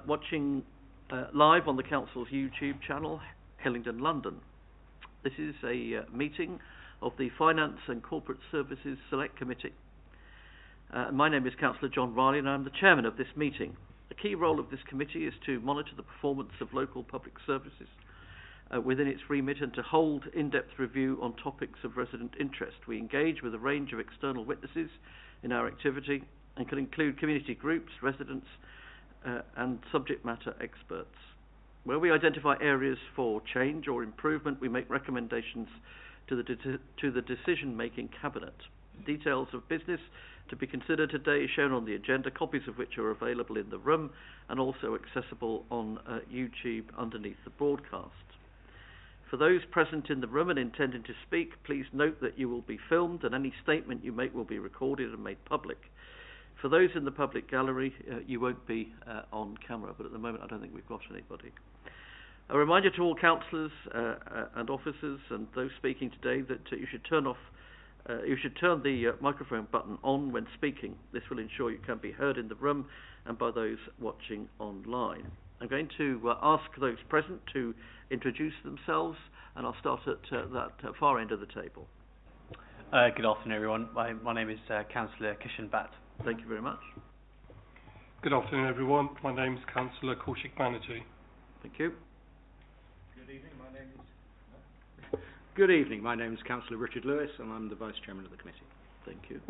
watching live on the Council's YouTube channel, Hillingdon, London. This is a meeting of the Finance and Corporate Services Select Committee. My name is Councillor John Riley and I'm the chairman of this meeting. The key role of this committee is to monitor the performance of local public services within its remit and to hold in-depth review on topics of resident interest. We engage with a range of external witnesses in our activity and can include community groups, residents and subject matter experts. Where we identify areas for change or improvement, we make recommendations to the decision-making cabinet. Details of business to be considered today is shown on the agenda, copies of which are available in the room and also accessible on YouTube underneath the broadcast. For those present in the room and intending to speak, please note that you will be filmed and any statement you make will be recorded and made public. For those in the public gallery, you won't be on camera, but at the moment I don't think we've got anybody. A reminder to all councillors and officers and those speaking today that you should turn the microphone button on when speaking. This will ensure you can be heard in the room and by those watching online. I'm going to ask those present to introduce themselves, and I'll start at that far end of the table. Good afternoon, everyone. My name is Councillor Kishan Bhatt. Thank you very much. Good afternoon, everyone. My name is Councillor Kaushik Banerjee. Thank you. Good evening. My name is Councillor Richard Lewis, and I'm the Vice Chairman of the committee. Thank you.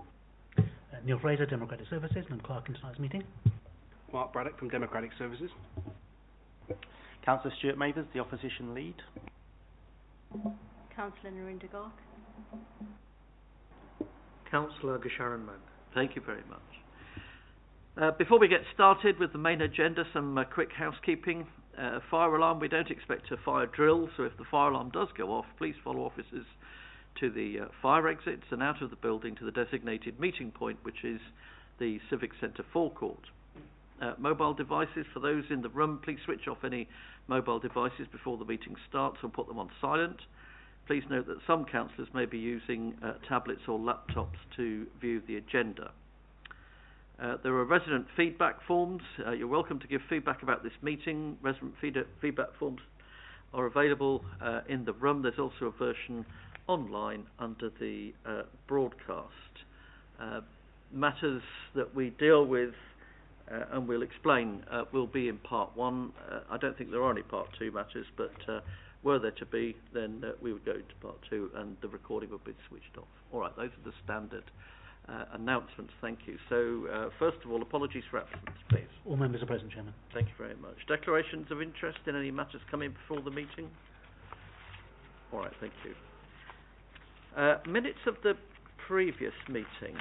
Neil Fraser, Democratic Services, and clerk in tonight's meeting. Mark Braddock from Democratic Services. Councillor Stuart Mavers, the Opposition Lead. Councillor Narinda Garg. Councillor Gasharan Mann. Thank you very much. Before we get started with the main agenda, some quick housekeeping. Fire alarm, we don't expect a fire drill, so if the fire alarm does go off, please follow officers to the fire exits and out of the building to the designated meeting point, which is the Civic Centre forecourt. Mobile devices, for those in the room, please switch off any mobile devices before the meeting starts or put them on silent. Please note that some councillors may be using tablets or laptops to view the agenda. There are resident feedback forms. You're welcome to give feedback about this meeting. Resident feedback forms are available in the room. There's also a version online under the broadcast. Matters that we deal with and we'll explain will be in part one. I don't think there are any part two matters, but were there to be, then we would go to part two and the recording would be switched off. All right, those are the standard announcements. Thank you. So, first of all, apologies for absence, please. All members are present, Chairman. Thank you very much. Declarations of interest in any matters coming before the meeting? All right, thank you. Minutes of the previous meeting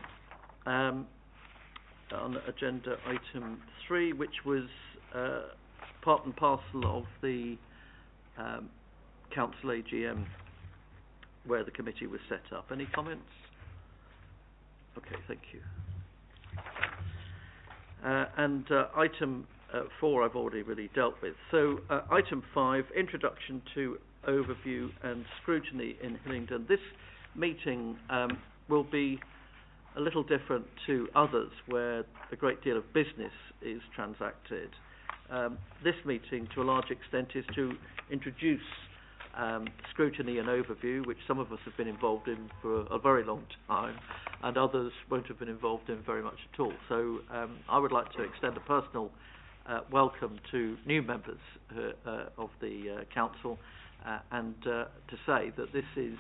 on agenda item 3, which was part and parcel of the Council AGM where the committee was set up. Any comments? Okay, thank you. And item 4 I've already really dealt with. So item 5, introduction to overview and scrutiny in Hillingdon. This meeting will be a little different to others where a great deal of business is transacted. This meeting, to a large extent, is to introduce scrutiny and overview, which some of us have been involved in for a very long time, and others won't have been involved in very much at all. So I would like to extend a personal welcome to new members of the Council and to say that this is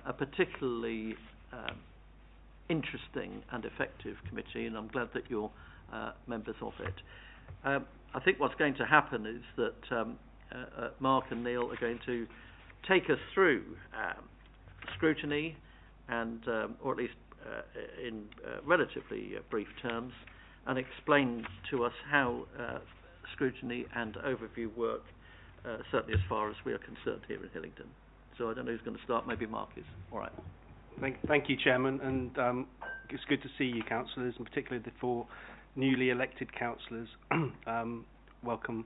a particularly interesting and effective committee, and I'm glad that you're members of it. I think what's going to happen is that Mark and Neil are going to take us through scrutiny and, or at least in relatively brief terms, and explain to us how scrutiny and overview work, certainly as far as we are concerned here in Hillingdon. So I don't know who's going to start. Maybe Mark is. All right. Thank you, Chairman, and it's good to see you, councillors, and particularly the 4 newly elected councillors. Welcome,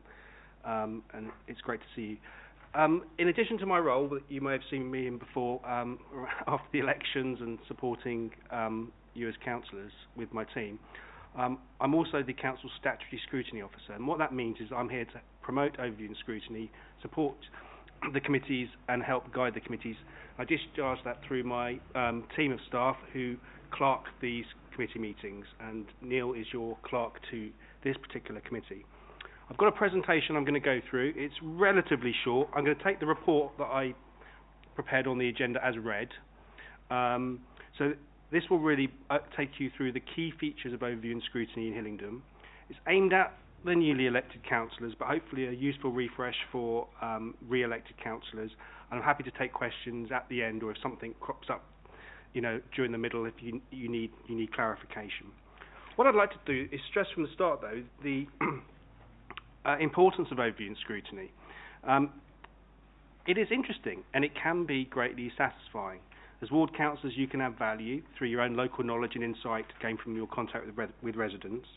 and it's great to see you. In addition to my role that you may have seen me in before, after the elections and supporting you as councillors with my team, I'm also the Council's Statutory Scrutiny Officer, and what that means is I'm here to promote overview and scrutiny, support the committees and help guide the committees. I discharge that through my team of staff who clerk these committee meetings, and Neil is your clerk to this particular committee. I've got a presentation I'm going to go through. It's relatively short. I'm going to take the report that I prepared on the agenda as read. So this will really take you through the key features of overview and scrutiny in Hillingdon. It's aimed at the newly elected councillors, but hopefully a useful refresh for re-elected councillors. And I'm happy to take questions at the end, or if something crops up, during the middle, if you need clarification. What I'd like to do is stress from the start, though, the importance of overview and scrutiny. It is interesting, and it can be greatly satisfying. As ward councillors, you can add value through your own local knowledge and insight gained from your contact with residents,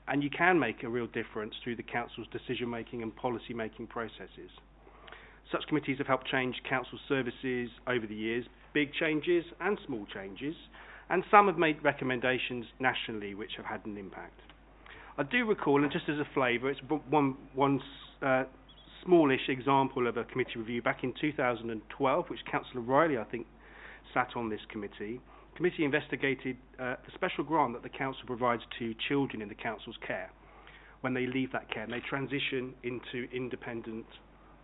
and you can make a real difference through the council's decision-making and policy-making processes. Such committees have helped change council services over the years, big changes and small changes, and some have made recommendations nationally which have had an impact. I do recall, and just as a flavour, it's one smallish example of a committee review back in 2012, which Councillor Riley, I think, sat on this committee. The committee investigated the special grant that the council provides to children in the council's care when they leave that care and they transition into independent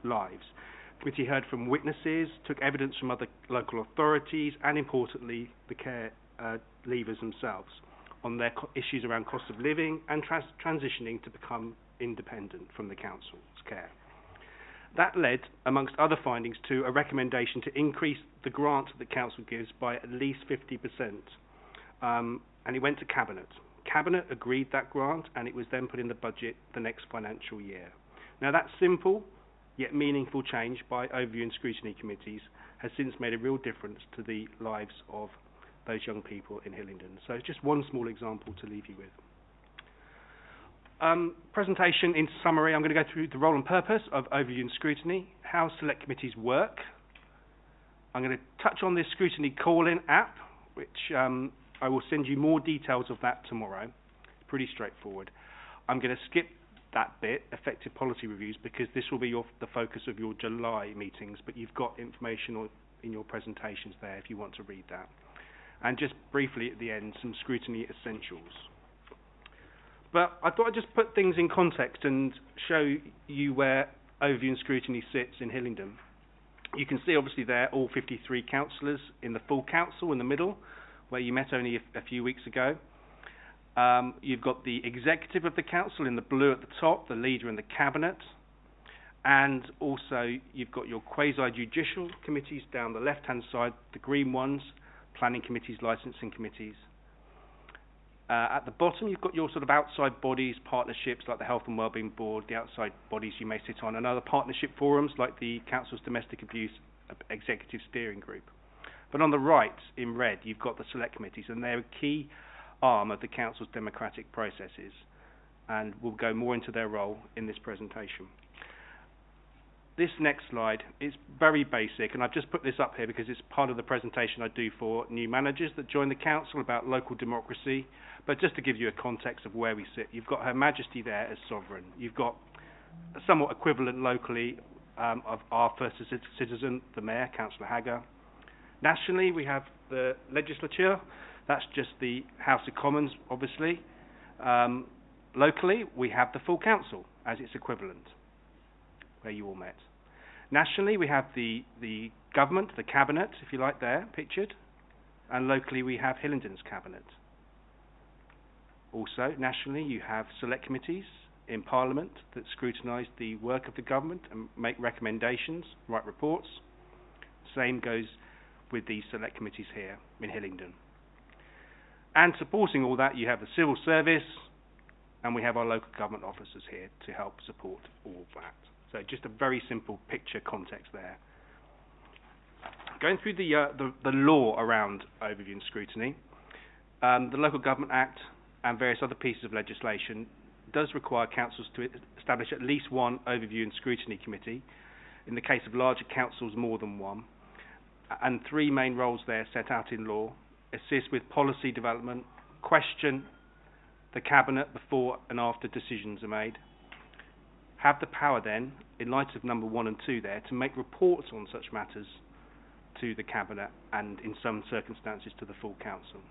lives. The committee heard from witnesses, took evidence from other local authorities, and importantly, the care leavers themselves on their issues around cost of living and transitioning to become independent from the council's care. That led, amongst other findings, to a recommendation to increase the grant that the council gives by at least 50%, and it went to Cabinet. Cabinet agreed that grant, and it was then put in the budget the next financial year. Now that simple yet meaningful change by overview and scrutiny committees has since made a real difference to the lives of those young people in Hillingdon. So it's just one small example to leave you with. Presentation in summary, I'm going to go through the role and purpose of overview and scrutiny, how select committees work. I'm going to touch on this scrutiny call-in app, which I will send you more details of that tomorrow. It's pretty straightforward. I'm going to skip that bit, effective policy reviews, because this will be the focus of your July meetings, but you've got information in your presentations there if you want to read that. And just briefly at the end, some scrutiny essentials. But I thought I'd just put things in context and show you where overview and scrutiny sits in Hillingdon. You can see obviously there all 53 councillors in the full council in the middle, where you met only a few weeks ago. You've got the executive of the council in the blue at the top, the leader in the cabinet, and also you've got your quasi-judicial committees down the left-hand side, the green ones, planning committees, licensing committees. At the bottom, you've got your sort of outside bodies, partnerships like the Health and Wellbeing Board, the outside bodies you may sit on, and other partnership forums like the Council's Domestic Abuse Executive Steering Group. But on the right, in red, you've got the select committees, and they're a key arm of the Council's democratic processes, and we'll go more into their role in this presentation. This next slide is very basic, and I've just put this up here because it's part of the presentation I do for new managers that join the council about local democracy. But just to give you a context of where we sit, you've got Her Majesty there as sovereign. You've got a somewhat equivalent locally of our first citizen, the Mayor, Councillor Hagger. Nationally, we have the legislature. That's just the House of Commons, obviously. Locally, we have the full council as its equivalent, where you all met. Nationally, we have the government, the cabinet, if you like, there, pictured. And locally, we have Hillingdon's cabinet. Also, nationally, you have select committees in Parliament that scrutinise the work of the government and make recommendations, write reports. Same goes with these select committees here in Hillingdon. And supporting all that, you have the civil service, and we have our local government officers here to help support all that. So just a very simple picture context there. Going through the law around overview and scrutiny, the Local Government Act and various other pieces of legislation does require councils to establish at least one overview and scrutiny committee. In the case of larger councils, more than one. And three main roles there set out in law: assist with policy development, question the Cabinet before and after decisions are made, have the power then, in light of number 1 and 2 there, to make reports on such matters to the Cabinet and, in some circumstances, to the full Council.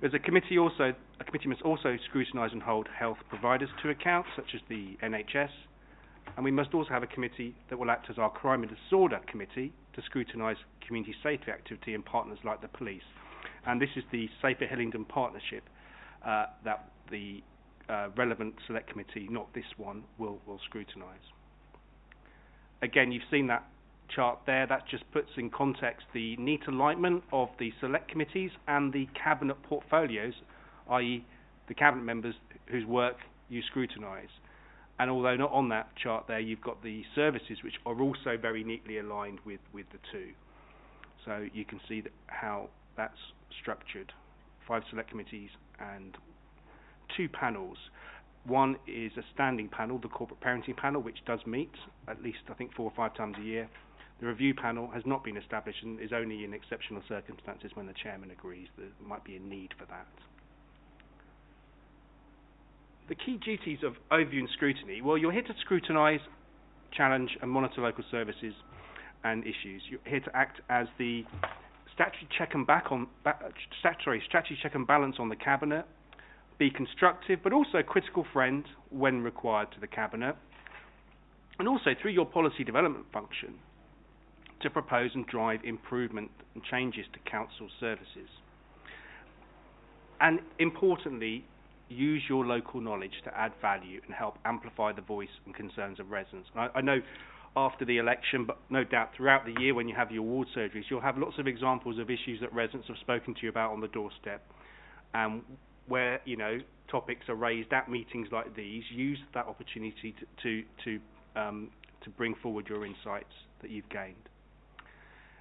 There's a committee must also scrutinise and hold health providers to account, such as the NHS, and we must also have a committee that will act as our crime and disorder committee to scrutinise community safety activity and partners like the police. And this is the Safer Hillingdon Partnership that the relevant select committee, not this one, will scrutinise. Again, you've seen that chart there. That just puts in context the neat alignment of the select committees and the Cabinet portfolios, i.e. the Cabinet members whose work you scrutinise. And although not on that chart there, you've got the services which are also very neatly aligned with the two. So you can see how that's structured. 5 select committees and 2 panels. One is a standing panel, the corporate parenting panel, which does meet at least, I think, 4 or 5 times a year. The review panel has not been established and is only in exceptional circumstances when the chairman agrees there might be a need for that. The key duties of overview and scrutiny, well, you're here to scrutinise, challenge and monitor local services and issues. You're here to act as the statutory check and balance on the Cabinet, be constructive but also a critical friend when required to the Cabinet, and also through your policy development function to propose and drive improvement and changes to council services. And importantly, use your local knowledge to add value and help amplify the voice and concerns of residents. I know after the election, but no doubt throughout the year when you have your ward surgeries, you'll have lots of examples of issues that residents have spoken to you about on the doorstep, and where, you know, topics are raised at meetings like these. Use that opportunity to bring forward your insights that you've gained.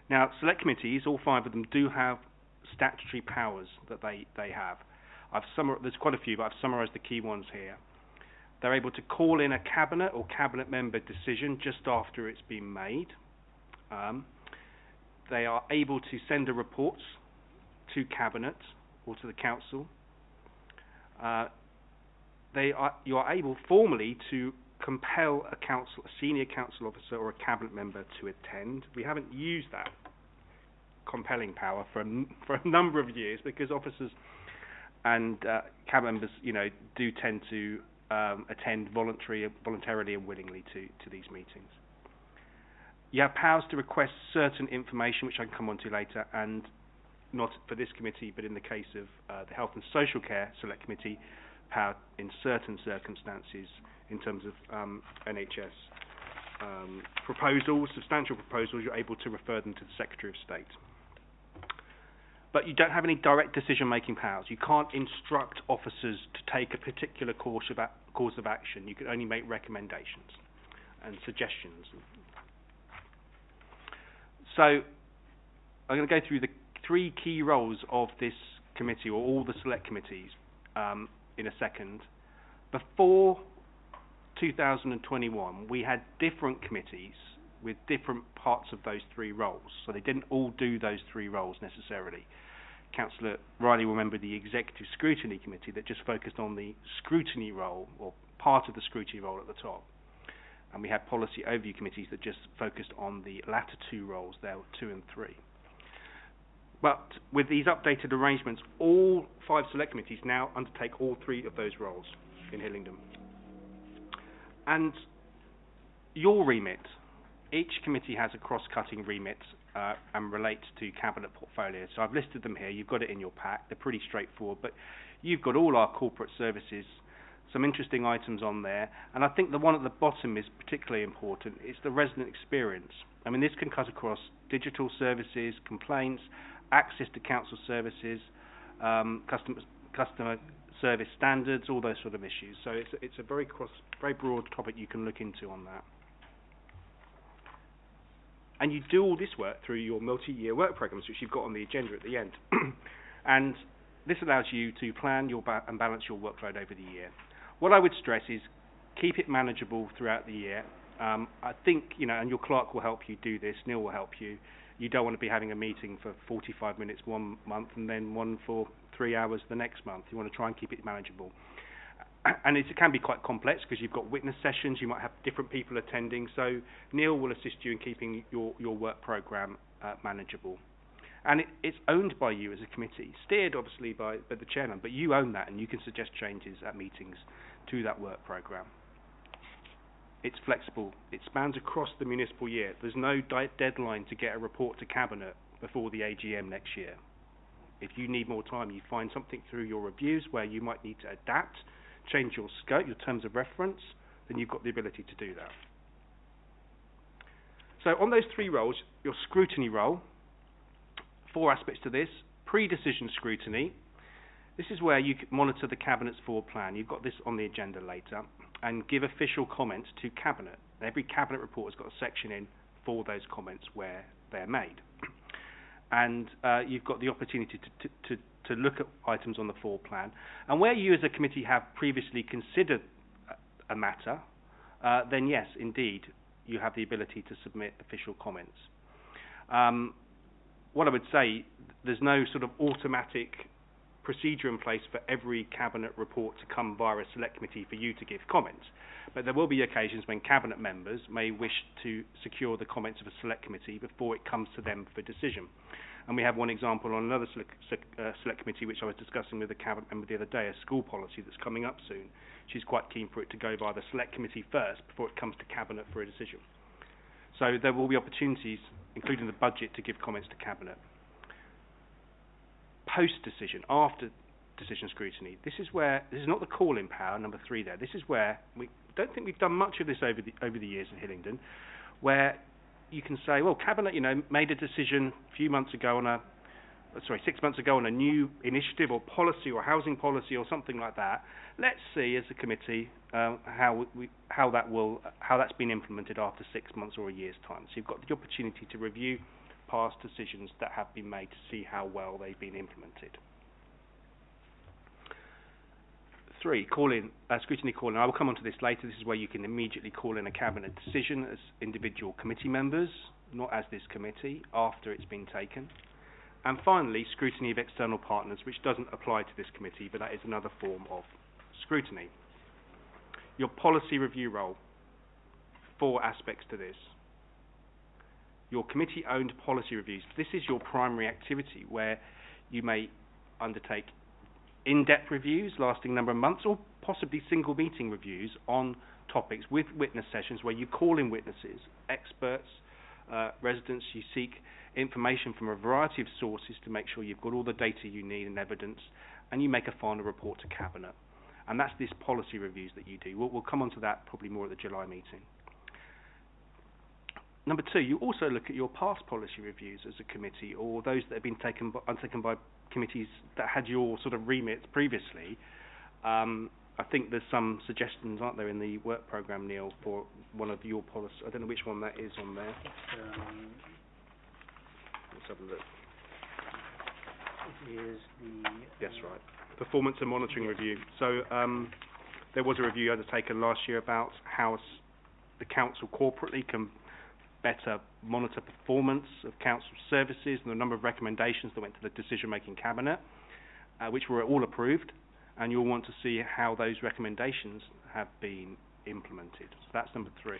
Now, select committees, all 5 of them, do have statutory powers that they have. There's quite a few, but I've summarised the key ones here. They're able to call in a Cabinet or Cabinet member decision just after it's been made. They are able to send a report to Cabinet or to the Council. You are able formally to compel a senior council officer or a Cabinet member to attend. We haven't used that compelling power for a number of years because officers and Cabinet members, you know, do tend to attend voluntarily and willingly to these meetings. You have powers to request certain information, which I can come on to later, and not for this committee, but in the case of the Health and Social Care Select Committee, power in certain circumstances in terms of NHS proposals, substantial proposals, you're able to refer them to the Secretary of State. But you don't have any direct decision-making powers. You can't instruct officers to take a particular course of action. You can only make recommendations and suggestions. So I'm going to go through the 3 key roles of this committee, or all the select committees, in a second. Before 2021, we had different committees with different parts of those 3 roles. So they didn't all do those 3 roles necessarily. Councillor Riley will remember the Executive Scrutiny Committee that just focused on the scrutiny role, or part of the scrutiny role at the top. And we had Policy Overview Committees that just focused on the latter 2 roles, there were 2 and 3. But with these updated arrangements, all 5 select committees now undertake all 3 of those roles in Hillingdon. And your remit, each committee has a cross-cutting remit and relates to Cabinet portfolios. So I've listed them here. You've got it in your pack. They're pretty straightforward. But you've got all our corporate services, some interesting items on there. And I think the one at the bottom is particularly important. It's the resident experience. I mean, this can cut across digital services, complaints, access to council services, customer service standards, all those sort of issues. So it's a very broad topic you can look into on that. And you do all this work through your multi-year work programmes, which you've got on the agenda at the end. And this allows you to plan and balance your workload over the year. What I would stress is keep it manageable throughout the year. I think, you know, and your clerk will help you do this, Neil will help you. You don't want to be having a meeting for 45 minutes one month and then one for 3 hours the next month. You want to try and keep it manageable. And it can be quite complex because you've got witness sessions, you might have different people attending, so Neil will assist you in keeping your work programme manageable. And it's owned by you as a committee, steered obviously by the chairman, but you own that and you can suggest changes at meetings to that work programme. It's flexible, it spans across the municipal year. There's no deadline to get a report to Cabinet before the AGM next year. If you need more time, you find something through your reviews where you might need to adapt, change your scope, your terms of reference, then you've got the ability to do that. So on those 3 roles, your scrutiny role, 4 aspects to this. Pre-decision scrutiny. This is where you monitor the Cabinet's forward plan. You've got this on the agenda later. And give official comments to Cabinet. Every Cabinet report has got a section in for those comments where they're made. And you've got the opportunity to look at items on the forward plan. And where you as a committee have previously considered a matter, then yes, indeed, you have the ability to submit official comments. What I would say, there's no sort of automatic procedure in place for every Cabinet report to come via a select committee for you to give comments. But there will be occasions when Cabinet members may wish to secure the comments of a select committee before it comes to them for decision. And we have one example on another select committee which I was discussing with a Cabinet member the other day, a school policy that's coming up soon. She's quite keen for it to go via the select committee first before it comes to Cabinet for a decision. So there will be opportunities, including the budget, to give comments to Cabinet. Post-decision, after decision scrutiny, this is not the call-in power, number 3 there. This is where we don't think we've done much of this over the years in Hillingdon, where you can say, well, Cabinet, made a decision a few months ago on 6 months ago on a new initiative or policy or housing policy or something like that. Let's see as a committee how that's been implemented after 6 months or a year's time. So you've got the opportunity to review past decisions that have been made to see how well they've been implemented. 3, scrutiny call-in. I will come on to this later. This is where you can immediately call in a Cabinet decision as individual committee members, not as this committee, after it's been taken. And finally, scrutiny of external partners, which doesn't apply to this committee, but that is another form of scrutiny. Your policy review role, 4 aspects to this. Your committee-owned policy reviews. This is your primary activity where you may undertake in-depth reviews lasting a number of months or possibly single meeting reviews on topics with witness sessions where you call in witnesses, experts, residents. You seek information from a variety of sources to make sure you've got all the data you need and evidence, and you make a final report to Cabinet. And that's these policy reviews that you do. We'll come on to that probably more at the July meeting. Number 2, you also look at your past policy reviews as a committee, or those that have been undertaken by committees that had your sort of remit previously. I think there's some suggestions, aren't there, in the work programme, Neil, for one of your policies. I don't know which one that is on there. Let's have a look. It is the... Yes, right. Performance and monitoring review. So there was a review undertaken last year about how the council corporately can better monitor performance of council services, and the number of recommendations that went to the decision-making Cabinet, which were all approved, and you'll want to see how those recommendations have been implemented. So that's number 2.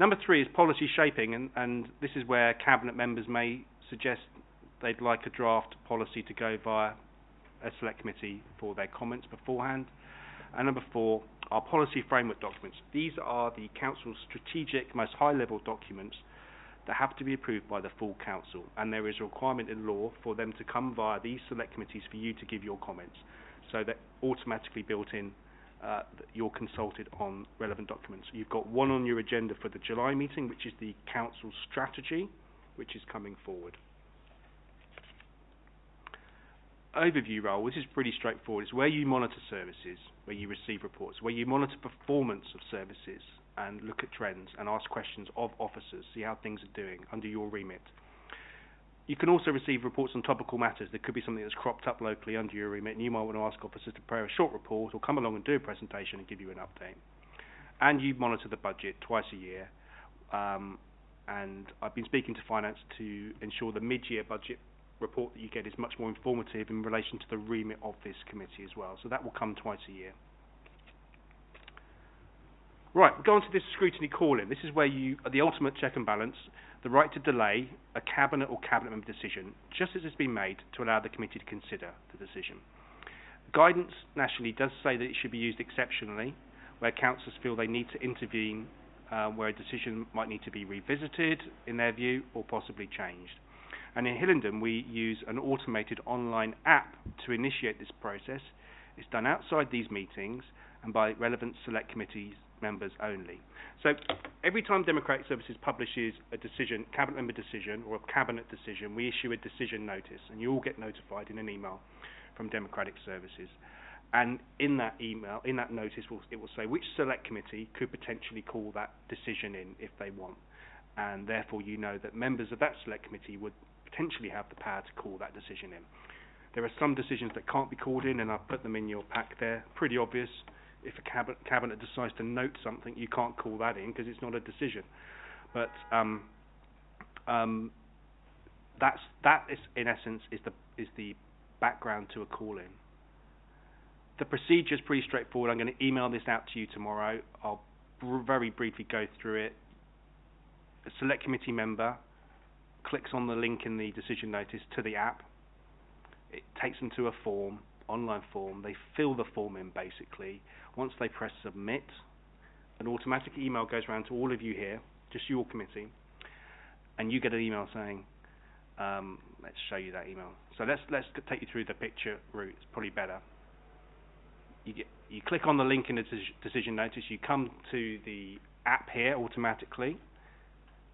Number 3 is policy shaping, and this is where Cabinet members may suggest they'd like a draft policy to go via a select committee for their comments beforehand. And number 4 are policy framework documents. These are the council's strategic, most high-level documents that have to be approved by the full council, and there is a requirement in law for them to come via these select committees for you to give your comments. So they're automatically built in, you're consulted on relevant documents. You've got one on your agenda for the July meeting, which is the council strategy, which is coming forward. Overview role, this is pretty straightforward. It's where you monitor services, where you receive reports, where you monitor performance of services and look at trends and ask questions of officers, see how things are doing under your remit. You can also receive reports on topical matters. There could be something that's cropped up locally under your remit, and you might want to ask officers to prepare a short report or come along and do a presentation and give you an update. And you monitor the budget twice a year, and I've been speaking to Finance to ensure the mid-year budget report that you get is much more informative in relation to the remit of this committee as well. So that will come twice a year. Right, we'll go on to this scrutiny call-in. This is where you, the ultimate check and balance, the right to delay a cabinet or cabinet member decision, just as it's been made, to allow the committee to consider the decision. Guidance nationally does say that it should be used exceptionally, where councillors feel they need to intervene, where a decision might need to be revisited, in their view, or possibly changed. And in Hillingdon, we use an automated online app to initiate this process. It's done outside these meetings and by relevant select committees members only. So every time Democratic Services publishes a decision, cabinet member decision or a cabinet decision, we issue a decision notice, and you all get notified in an email from Democratic Services. And in that email, in that notice, it will say which select committee could potentially call that decision in if they want. And therefore you know that members of that select committee would potentially have the power to call that decision in. There are some decisions that can't be called in, and I've put them in your pack there. Pretty obvious. If a cabinet decides to note something, you can't call that in because it's not a decision. But that is, in essence, is the background to a call-in. The procedure is pretty straightforward. I'm going to email this out to you tomorrow. I'll very briefly go through it. A select committee member clicks on the link in the decision notice to the app. It takes them to a form, online form. They fill the form in, basically. Once they press submit, an automatic email goes around to all of you here, just your committee, and you get an email saying, let's show you that email. So let's take you through the picture route. It's probably better. You click on the link in the decision notice. You come to the app here automatically.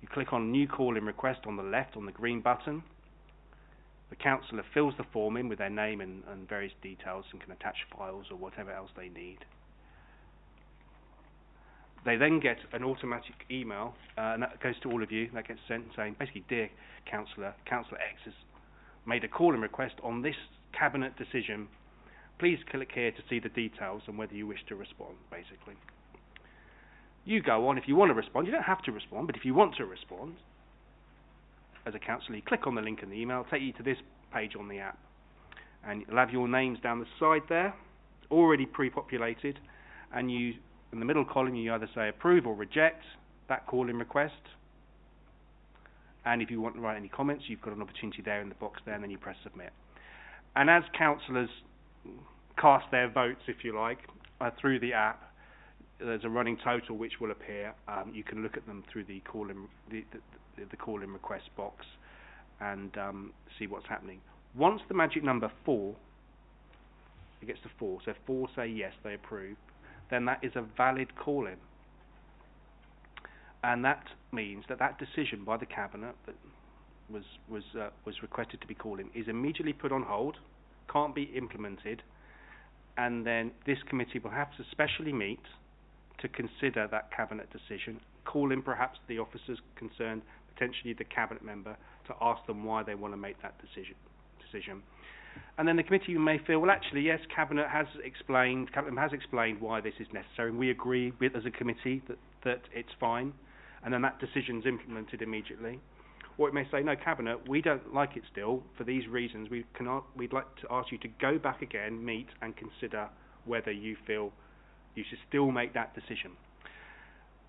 You click on new call-in request on the left on the green button. The councillor fills the form in with their name and various details and can attach files or whatever else they need. They then get an automatic email, and that goes to all of you. That gets sent saying, basically, dear councillor, Councillor X has made a call-in request on this cabinet decision. Please click here to see the details and whether you wish to respond, basically. You go on if you want to respond. You don't have to respond, but if you want to respond, as a councillor, you click on the link in the email, take you to this page on the app, and you'll have your names down the side there, already pre-populated, and you, in the middle column, you either say approve or reject that call-in request, and if you want to write any comments, you've got an opportunity there in the box there, and then you press submit. And as councillors cast their votes, if you like, through the app, there's a running total which will appear. You can look at them through the call-in request box and see what's happening. Once the magic number 4, it gets to 4, so if 4 say yes, they approve, then that is a valid call-in. And that means that that decision by the cabinet that was requested to be called in is immediately put on hold, can't be implemented, and then this committee will have to specially meet to consider that cabinet decision, call in perhaps the officers concerned, potentially the cabinet member, to ask them why they want to make that decision. And then the committee may feel, well, actually, yes, cabinet has explained why this is necessary, and we agree with, as a committee, that it's fine, and then that decision's implemented immediately. Or it may say, no, cabinet, we don't like it still for these reasons. We'd like to ask you to go back again, meet, and consider whether you feel you should still make that decision.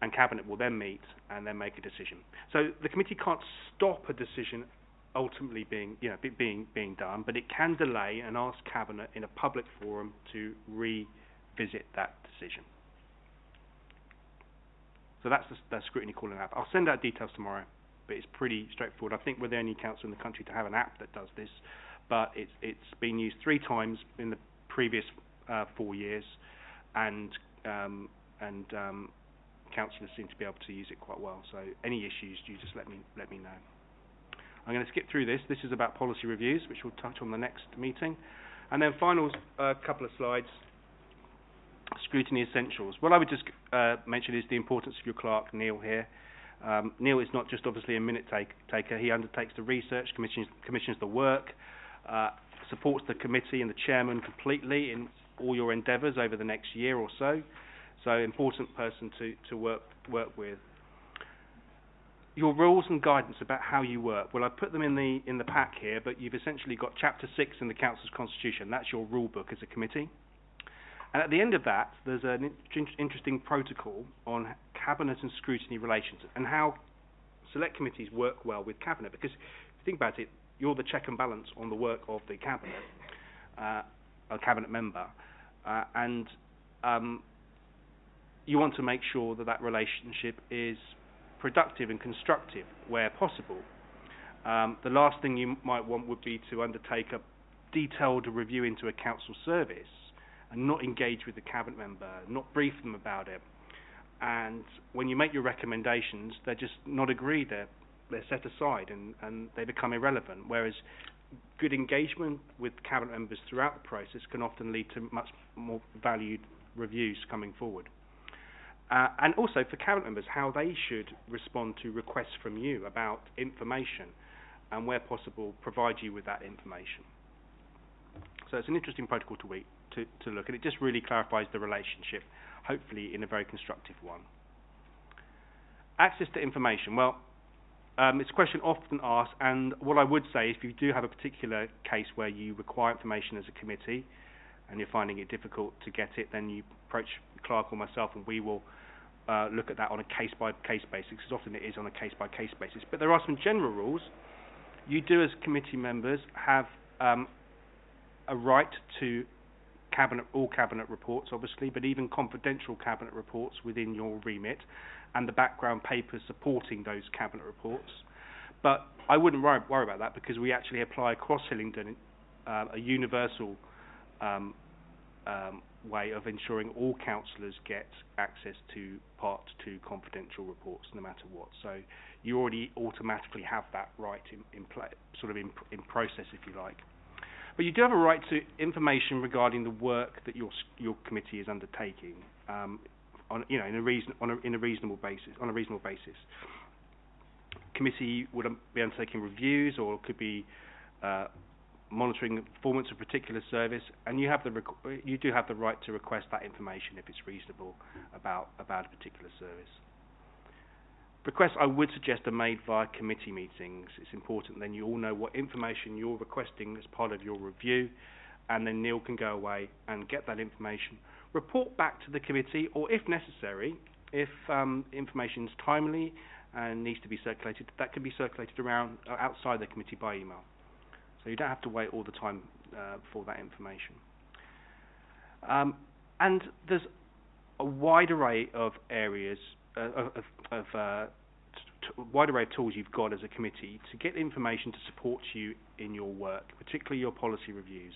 And cabinet will then meet and then make a decision. So the committee can't stop a decision ultimately being done, but it can delay and ask cabinet in a public forum to revisit that decision. So that's the scrutiny calling app. I'll send out details tomorrow, but it's pretty straightforward. I think we're the only council in the country to have an app that does this, but it's been used 3 times in the previous 4 years, and councillors seem to be able to use it quite well. So any issues, you just let me know. I'm going to skip through this. This is about policy reviews, which we'll touch on the next meeting. And then final couple of slides, scrutiny essentials. What I would just mention is the importance of your clerk, Neil, here. Neil is not just obviously a minute taker. He undertakes the research, commissions the work, supports the committee and the chairman completely in all your endeavours over the next year or so. So important person to work with. your rules and guidance about how you work. Well, I've put them in the pack here, but you've essentially got Chapter 6 in the Council's Constitution. That's your rule book as a committee. And at the end of that, there's an interesting protocol on Cabinet and scrutiny relations and how select committees work well with Cabinet. Because if you think about it, you're the check and balance on the work of the Cabinet, a Cabinet member, and you want to make sure that that relationship is productive and constructive where possible. The last thing you might want would be to undertake a detailed review into a council service and not engage with the Cabinet member, not brief them about it. And when you make your recommendations, they're just not agreed, they're set aside and they become irrelevant, whereas good engagement with Cabinet members throughout the process can often lead to much more valued reviews coming forward. And also for Cabinet members, how they should respond to requests from you about information and where possible provide you with that information. So it's an interesting protocol to look, and it just really clarifies the relationship, hopefully in a very constructive one. Access to information. Well, it's a question often asked, and what I would say, if you do have a particular case where you require information as a committee and you're finding it difficult to get it, then you approach the clerk or myself and we will look at that on a case-by-case basis, because often it is on a case-by-case basis. But there are some general rules. You do, as committee members, have a right to all Cabinet reports, obviously, but even confidential Cabinet reports within your remit and the background papers supporting those Cabinet reports. But I wouldn't worry about that, because we actually apply across Hillingdon a universal way of ensuring all councillors get access to Part 2 confidential reports, no matter what. So you already automatically have that right in process, if you like. But you do have a right to information regarding the work that your committee is undertaking, on a reasonable basis. Committee would be undertaking reviews, or could be monitoring the performance of a particular service, and you do have the right to request that information if it's reasonable about a particular service. Requests, I would suggest, are made via committee meetings. It's important then you all know what information you're requesting as part of your review, and then Neil can go away and get that information, report back to the committee, or if necessary, if information is timely and needs to be circulated, that can be circulated around outside the committee by email. So you don't have to wait all the time for that information. And there's a wide array of areas, wide array of tools you've got as a committee to get information to support you in your work, particularly your policy reviews,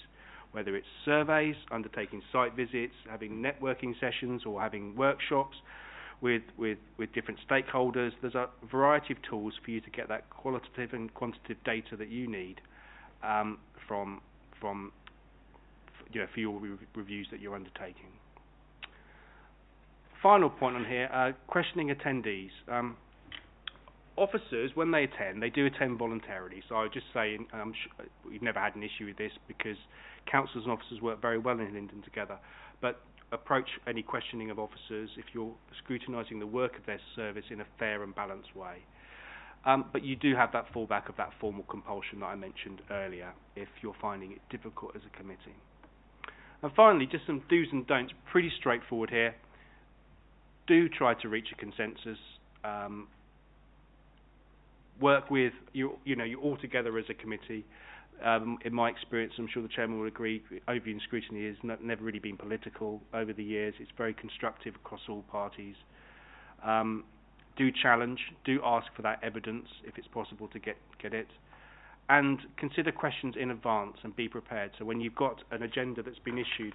whether it's surveys, undertaking site visits, having networking sessions, or having workshops with different stakeholders. There's a variety of tools for you to get that qualitative and quantitative data that you need for your reviews that you're undertaking. Final point on here, questioning attendees. Officers, when they attend, they do attend voluntarily. So I would just say, I'm sure we've never had an issue with this, because councillors and officers work very well in Hillingdon together. But approach any questioning of officers if you're scrutinising the work of their service in a fair and balanced way. But you do have that fallback of that formal compulsion that I mentioned earlier if you're finding it difficult as a committee. And finally, just some do's and don'ts, pretty straightforward here. Do try to reach a consensus. Work with you all together as a committee. In my experience, I'm sure the chairman will agree, overviewing scrutiny has never really been political over the years. It's very constructive across all parties. Do challenge, do ask for that evidence if it's possible to get it, and consider questions in advance and be prepared. So when you've got an agenda that's been issued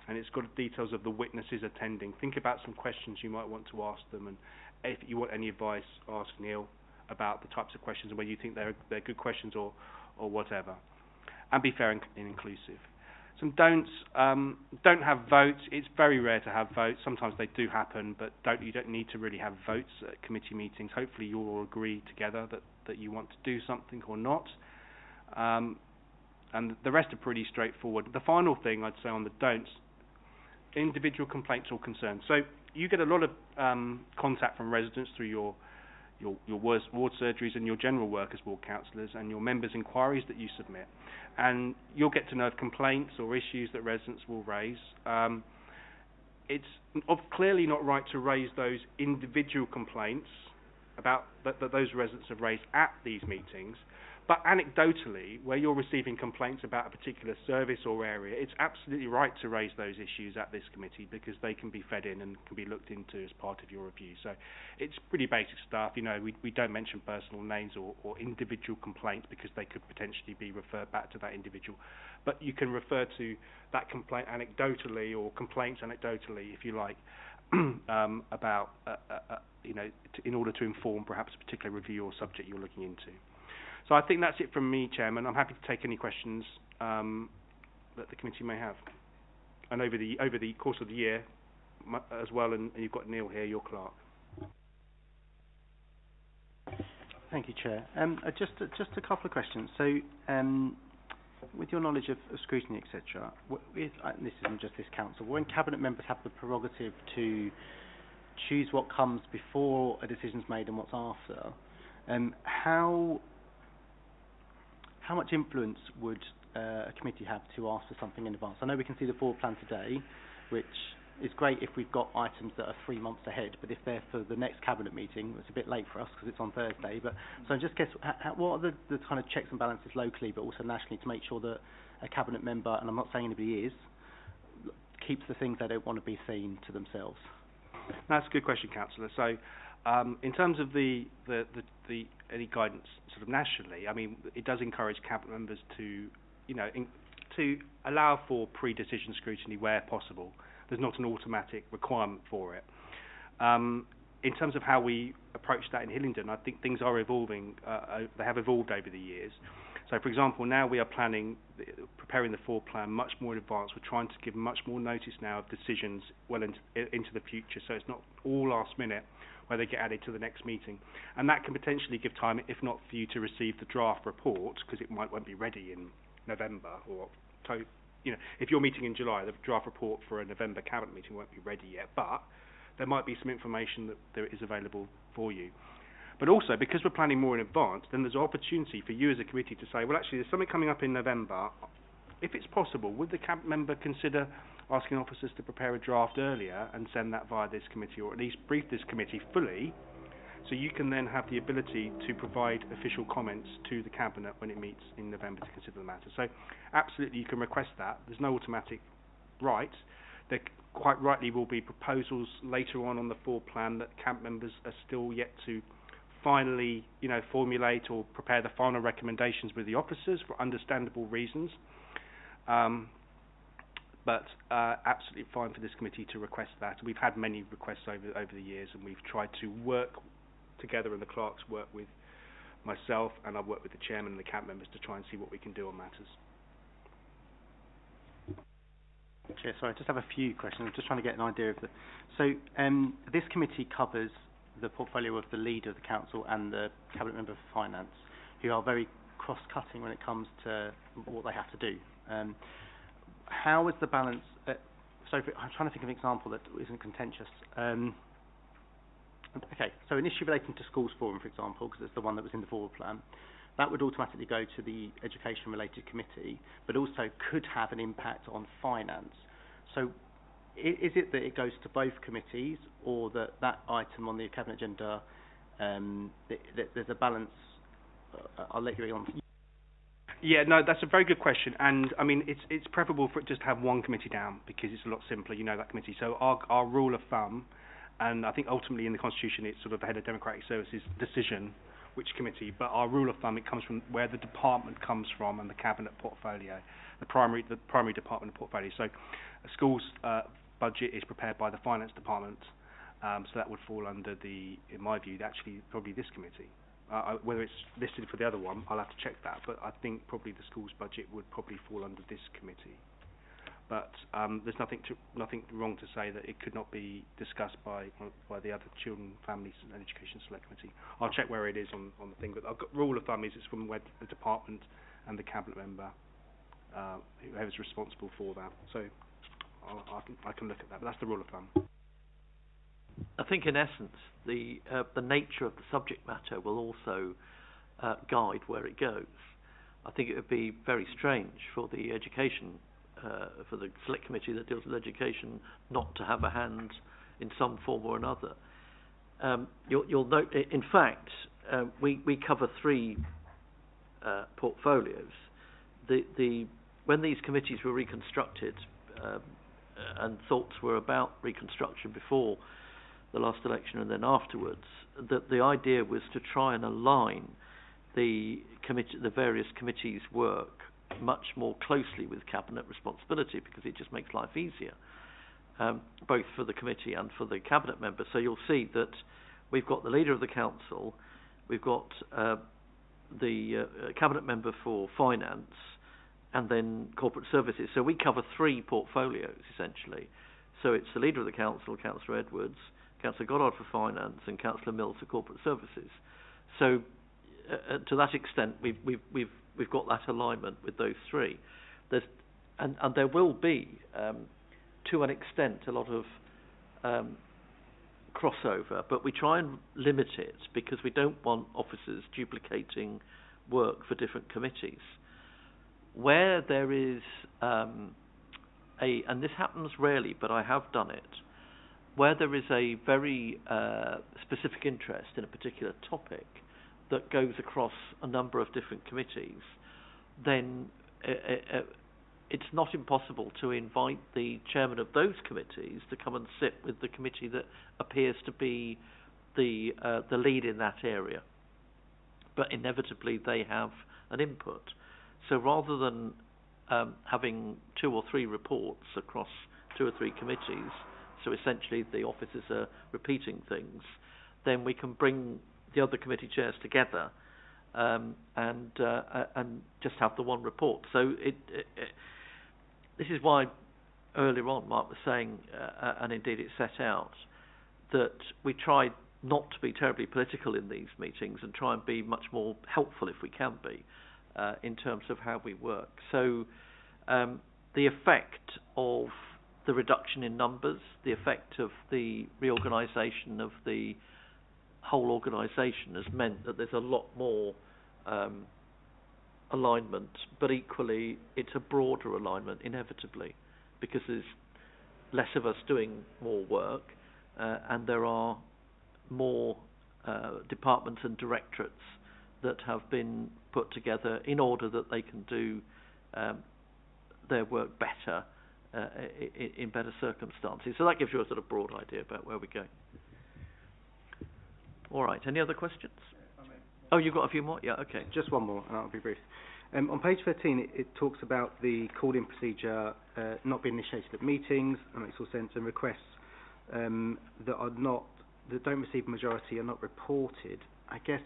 and it's got details of the witnesses attending, think about some questions you might want to ask them, and if you want any advice, ask Neil about the types of questions and whether you think they're good questions or whatever. And be fair and inclusive. Some don'ts, don't have votes. It's very rare to have votes. Sometimes they do happen, but you don't need to really have votes at committee meetings. Hopefully you'll all agree together that you want to do something or not. And the rest are pretty straightforward. The final thing I'd say on the don'ts, individual complaints or concerns. So you get a lot of contact from residents through your ward surgeries and your general work as ward councillors, and your members' inquiries that you submit. And you'll get to know of complaints or issues that residents will raise. It's clearly not right to raise those individual complaints about that those residents have raised at these meetings, but anecdotally, where you're receiving complaints about a particular service or area, it's absolutely right to raise those issues at this committee, because they can be fed in and can be looked into as part of your review. So it's pretty basic stuff. You know, we don't mention personal names or individual complaints, because they could potentially be referred back to that individual. But you can refer to that complaint anecdotally, or complaints anecdotally, if you like, about, in order to inform perhaps a particular review or subject you're looking into. So I think that's it from me, Chairman. I'm happy to take any questions that the committee may have. And over the course of the year as well, and you've got Neil here, your clerk. Thank you, Chair. Just a couple of questions. So, with your knowledge of scrutiny, etc., this isn't just this council, when cabinet members have the prerogative to choose what comes before a decision's made and what's after, how much influence would a committee have to ask for something in advance? I know we can see the forward plan today, which is great if we've got items that are 3 months ahead, but if they're for the next cabinet meeting, it's a bit late for us because it's on Thursday. But so just guess, what are the kind of checks and balances locally, but also nationally, to make sure that a cabinet member, and I'm not saying anybody is, keeps the things they don't want to be seen to themselves? That's a good question, Councillor. So, in terms of the any guidance sort of nationally, I mean, it does encourage cabinet members to, to allow for pre-decision scrutiny where possible. There's not an automatic requirement for it. In terms of how we approach that in Hillingdon, I think things are evolving. They have evolved over the years. So, for example, now we are preparing the forward plan much more in advance. We're trying to give much more notice now of decisions well into the future, so it's not all last minute where they get added to the next meeting. And that can potentially give time, if not for you to receive the draft report, because it won't be ready in November, or if you're meeting in July, the draft report for a November cabinet meeting won't be ready yet, but there might be some information that there is available for you. But also, because we're planning more in advance, then there's an opportunity for you as a committee to say, well, actually, there's something coming up in November. If it's possible, would the cabinet member consider asking officers to prepare a draft earlier and send that via this committee, or at least brief this committee fully, so you can then have the ability to provide official comments to the cabinet when it meets in November to consider the matter. So absolutely you can request that. There's no automatic right. There quite rightly will be proposals later on the forward plan that cabinet members are still yet to finally formulate or prepare the final recommendations with the officers for understandable reasons. But absolutely fine for this committee to request that. We've had many requests over the years, and we've tried to work together, and the clerks work with myself, and I've worked with the chairman and the cabinet members to try and see what we can do on matters. Chair, sorry, I just have a few questions. I'm just trying to get an idea of the... So, this committee covers the portfolio of the leader of the council and the cabinet member for finance, who are very cross-cutting when it comes to what they have to do. How is the balance... I'm trying to think of an example that isn't contentious. Okay, so an issue relating to schools forum, for example, because it's the one that was in the forward plan, that would automatically go to the education-related committee, but also could have an impact on finance. So is it that it goes to both committees, or that item on the cabinet agenda, there's a balance? I'll let you get on. Yeah, no, that's a very good question, and I mean it's preferable for it just to have one committee down, because it's a lot simpler, that committee. So our rule of thumb, and I think ultimately in the Constitution it's sort of the head of democratic services decision which committee, but our rule of thumb, it comes from where the department comes from and the cabinet portfolio, the primary department portfolio. So a school's budget is prepared by the finance department, so that would fall under in my view, actually probably this committee. Whether it's listed for the other one, I'll have to check that, but I think probably the school's budget would probably fall under this committee. But there's nothing wrong to say that it could not be discussed by the other Children, Families and Education Select Committee. I'll check where it is on the thing, but rule of thumb is it's from where the department and the cabinet member, whoever's responsible for that. So I can look at that, but that's the rule of thumb. I think in essence the nature of the subject matter will also guide where it goes. I think it would be very strange for the education, for the select committee that deals with education, not to have a hand in some form or another. You'll note, in fact, we cover 3 portfolios. When these committees were reconstructed, and thoughts were about reconstruction before the last election and then afterwards, that the idea was to try and align the various committees' work much more closely with cabinet responsibility, because it just makes life easier, both for the committee and for the cabinet member. So you'll see that we've got the leader of the council, we've got the cabinet member for finance, and then corporate services. So we cover 3 portfolios essentially. So it's the leader of the council, Councillor Edwards, Councillor Goddard for finance, and Councillor Mills for corporate services. So to that extent, we've got that alignment with those 3. And there will be, to an extent, a lot of crossover, but we try and limit it because we don't want officers duplicating work for different committees. Where there is and this happens rarely, but I have done it, where there is a very specific interest in a particular topic that goes across a number of different committees, then it's not impossible to invite the chairman of those committees to come and sit with the committee that appears to be the lead in that area. But inevitably they have an input. So rather than having 2 or 3 reports across 2 or 3 committees, so essentially the officers are repeating things, then we can bring the other committee chairs together and just have the one report. So this is why earlier on Mark was saying, and indeed it's set out, that we try not to be terribly political in these meetings and try and be much more helpful if we can be in terms of how we work. So the effect of the reduction in numbers, the effect of the reorganisation of the whole organisation has meant that there's a lot more alignment, but equally it's a broader alignment inevitably, because there's less of us doing more work and there are more departments and directorates that have been put together in order that they can do their work better in better circumstances. So that gives you a sort of broad idea about where we go. All right, any other questions? Oh, you've got a few more? Yeah, okay. Just one more, and that'll be brief. On page 13, it talks about the call-in procedure not being initiated at meetings, and makes all sense, and requests that don't receive a majority are not reported. I guess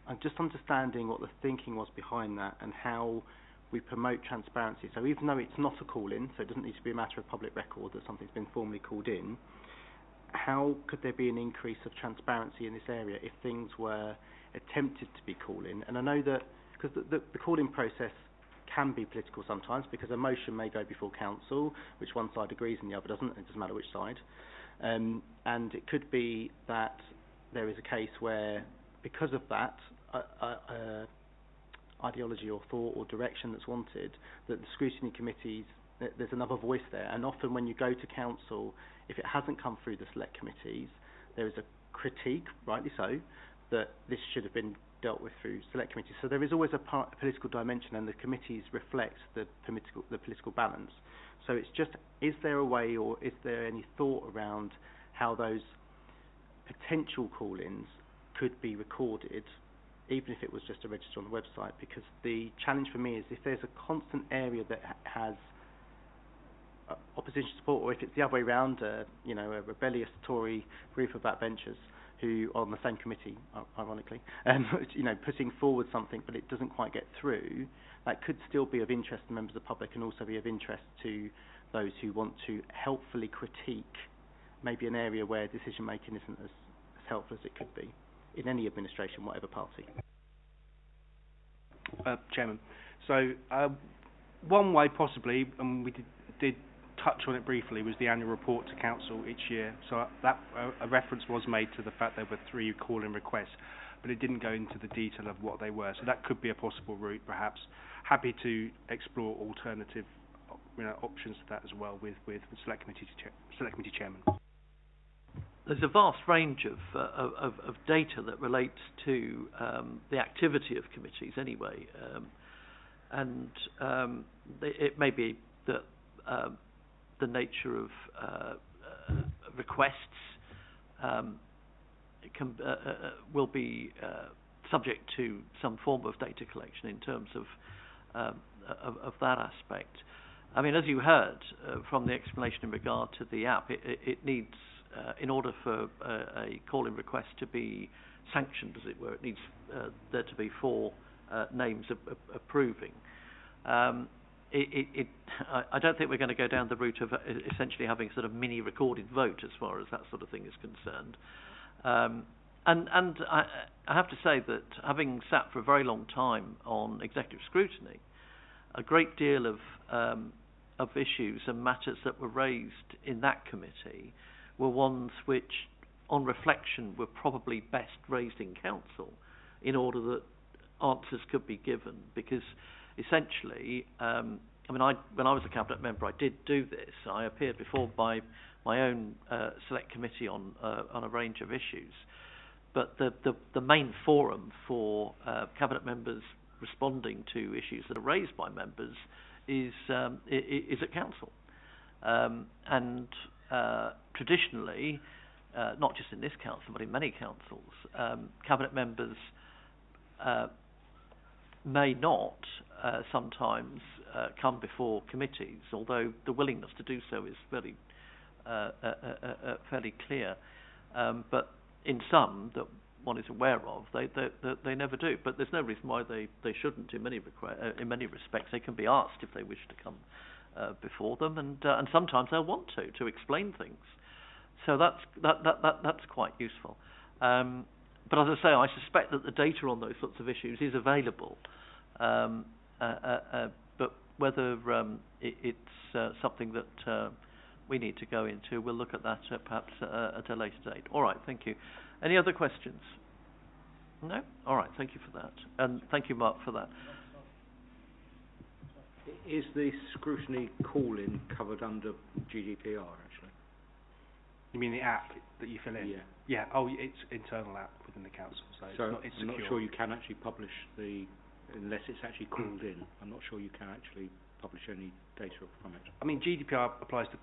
I'm just understanding what the thinking was behind that and how we promote transparency. So even though it's not a call-in, so it doesn't need to be a matter of public record that something's been formally called in, how could there be an increase of transparency in this area if things were attempted to be call-in? And I know that because the call-in process can be political sometimes, because a motion may go before council, which one side agrees and the other doesn't. It doesn't matter which side. And it could be that there is a case where, because of that ideology or thought or direction that's wanted, that the scrutiny committees, there's another voice there. And often when you go to council, if it hasn't come through the select committees, there is a critique, rightly so, that this should have been dealt with through select committees. So there is always a political dimension, and the committees reflect the political balance. So it's just, is there a way, or is there any thought around how those potential call-ins could be recorded, even if it was just a register on the website? Because the challenge for me is if there's a constant area that has opposition support, or if it's the other way around, a rebellious Tory group of backbenchers who are on the same committee, ironically, putting forward something but it doesn't quite get through, that could still be of interest to members of the public and also be of interest to those who want to helpfully critique maybe an area where decision making isn't as helpful as it could be in any administration, whatever party. Chairman, so one way possibly, and we did touch on it briefly, was the annual report to council each year. So that a reference was made to the fact there were 3 call-in requests, but it didn't go into the detail of what they were. So that could be a possible route, perhaps. Happy to explore alternative, options to that as well with the select committee chairman. There's a vast range of data that relates to the activity of committees anyway, and it may be that the nature of requests will be subject to some form of data collection in terms of that aspect. I mean, as you heard from the explanation in regard to the app, it needs, in order for a call-in request to be sanctioned, as it were, it needs there to be 4 names approving. I don't think we're going to go down the route of essentially having sort of mini recorded vote as far as that sort of thing is concerned. And I have to say that having sat for a very long time on executive scrutiny, a great deal of issues and matters that were raised in that committee were ones which, on reflection, were probably best raised in council in order that answers could be given. Because essentially, when I was a cabinet member, I did do this. I appeared before my own select committee on a range of issues. But the main forum for cabinet members responding to issues that are raised by members is at council, and traditionally, not just in this council but in many councils, cabinet members may not sometimes come before committees, although the willingness to do so is fairly clear. But in some that one is aware of, they never do. But there's no reason why they shouldn't. In many respects, they can be asked if they wish to come before them, and sometimes they'll want to explain things. So that's quite useful. But as I say, I suspect that the data on those sorts of issues is available. But whether it's something that we need to go into, we'll look at that perhaps at a later date. All right, thank you. Any other questions? No? All right, thank you for that. And thank you, Mark, for that. Is the scrutiny call-in covered under GDPR, actually? You mean the app that you fill in? Yeah. Yeah. Oh, it's internal app within the council, so it's I'm secure. not sure you can actually publish unless it's actually called in. I'm not sure you can actually publish any data from it. I mean, GDPR applies to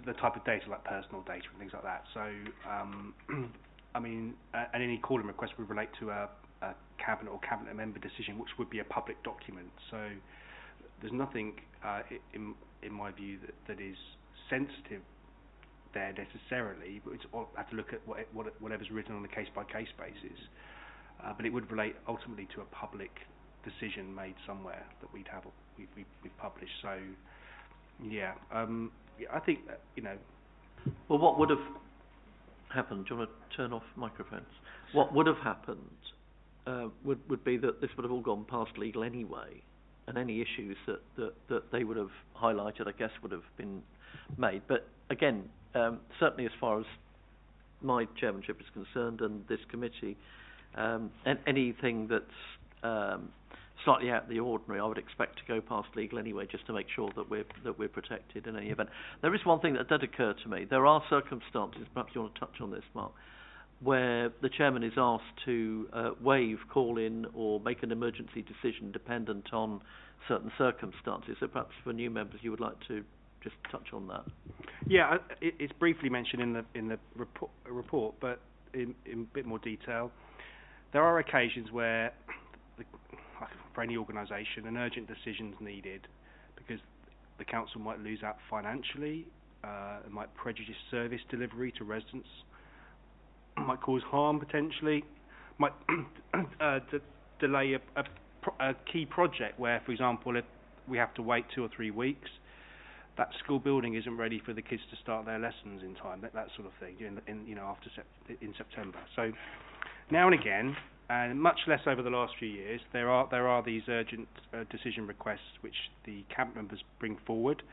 the type of data like personal data and things like that. So, I mean, and any call-in request would relate to a cabinet or cabinet member decision, which would be a public document. So, there's nothing in my view that is sensitive there necessarily, but it's all have to look at whatever's written on a case-by-case basis. But it would relate ultimately to a public decision made somewhere that we've published. So, yeah, I think Well, what would have happened? Do you want to turn off microphones? What would have happened would be that this would have all gone past legal anyway, and any issues that they would have highlighted, I guess, would have been made. But again, certainly as far as my chairmanship is concerned and this committee, anything that's slightly out of the ordinary, I would expect to go past legal anyway, just to make sure that we're protected in any event. There is one thing that did occur to me. There are circumstances, perhaps you want to touch on this, Mark, where the chairman is asked to waive call-in or make an emergency decision dependent on certain circumstances. So perhaps for new members, you would like to just touch on that. Yeah, it's briefly mentioned in the report, but in a bit more detail. There are occasions where, for any organisation, an urgent decision is needed because the council might lose out financially, it might prejudice service delivery to residents, might cause harm potentially, might delay a key project where, for example, if we have to wait 2 or 3 weeks, that school building isn't ready for the kids to start their lessons in time, that sort of thing, in September. So now and again, and much less over the last few years, there are these urgent decision requests which the cabinet members bring forward,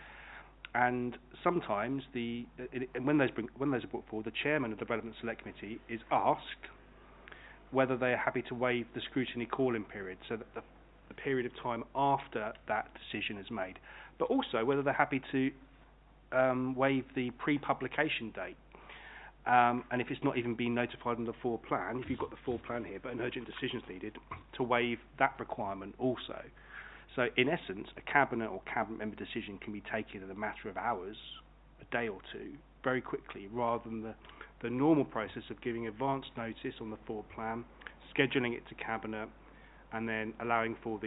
And sometimes when those are brought forward, the chairman of the relevant select committee is asked whether they are happy to waive the scrutiny call-in period, so that the period of time after that decision is made, but also whether they're happy to waive the pre-publication date. And if it's not even been notified on the full plan, if you've got the full plan here, but an urgent decision is needed, to waive that requirement also. So in essence, a cabinet or cabinet member decision can be taken in a matter of hours, a day or two, very quickly, rather than the normal process of giving advance notice on the full plan, scheduling it to cabinet, and then allowing for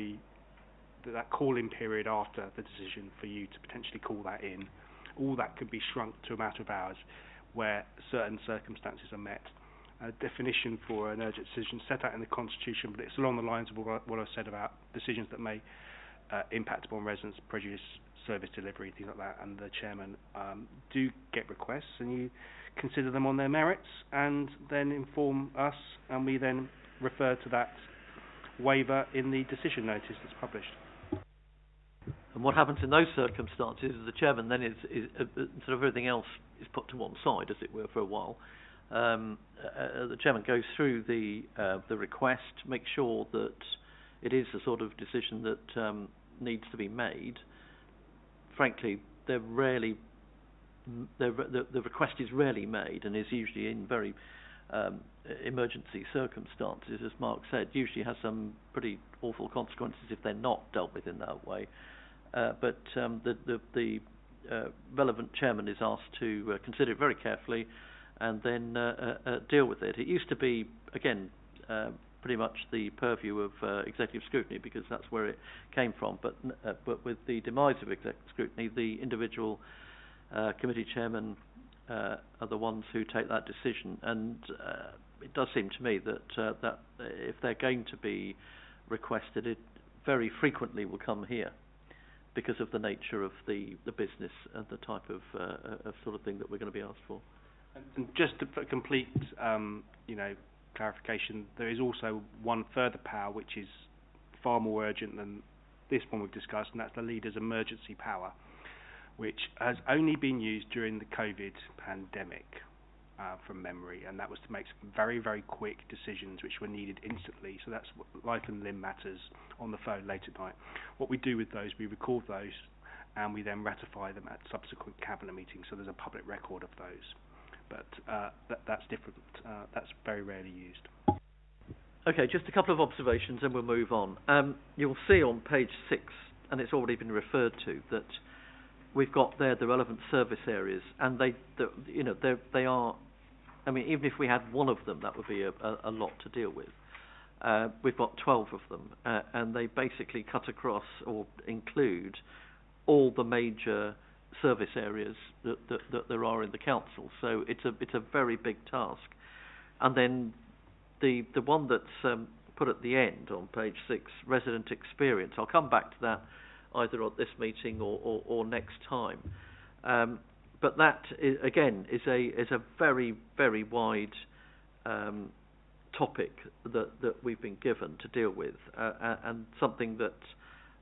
that call-in period after the decision for you to potentially call that in. All that could be shrunk to a matter of hours where certain circumstances are met. A definition for an urgent decision set out in the Constitution, but it's along the lines of what I said about decisions that may impact upon residents, prejudice, service delivery, things like that, and the chairman do get requests, and you consider them on their merits, and then inform us, and we then refer to that waiver in the decision notice that's published. And what happens in those circumstances is the chairman then is sort of everything else is put to one side, as it were, for a while. The chairman goes through the request, makes sure that it is the sort of decision that needs to be made. Frankly, the request is rarely made, and is usually in very emergency circumstances, as Mark said. Usually has some pretty awful consequences if they're not dealt with in that way. But the relevant chairman is asked to consider it very carefully and then deal with it. It used to be, again, pretty much the purview of executive scrutiny, because that's where it came from. But with the demise of executive scrutiny, the individual committee chairmen are the ones who take that decision. And it does seem to me that that if they're going to be requested, it very frequently will come here, because of the nature of the business and the type of sort of thing that we're going to be asked for. And just to complete, clarification, there is also one further power which is far more urgent than this one we've discussed, and that's the leader's emergency power, which has only been used during the COVID pandemic, from memory, and that was to make some very, very quick decisions which were needed instantly. So that's life and limb matters on the phone late at night. What we do with those, we record those, and we then ratify them at subsequent cabinet meetings, so there's a public record of those. But that's different. That's very rarely used. Okay, just a couple of observations, and we'll move on. You'll see on page 6, and it's already been referred to, that we've got there the relevant service areas, and they are. I mean, even if we had one of them, that would be a lot to deal with. We've got 12 of them, and they basically cut across or include all the major service areas that there are in the council. So it's a very big task. And then the one that's put at the end on page 6, resident experience. I'll come back to that either at this meeting or next time. But that is, again, is a very, very wide topic that we've been given to deal with, and something that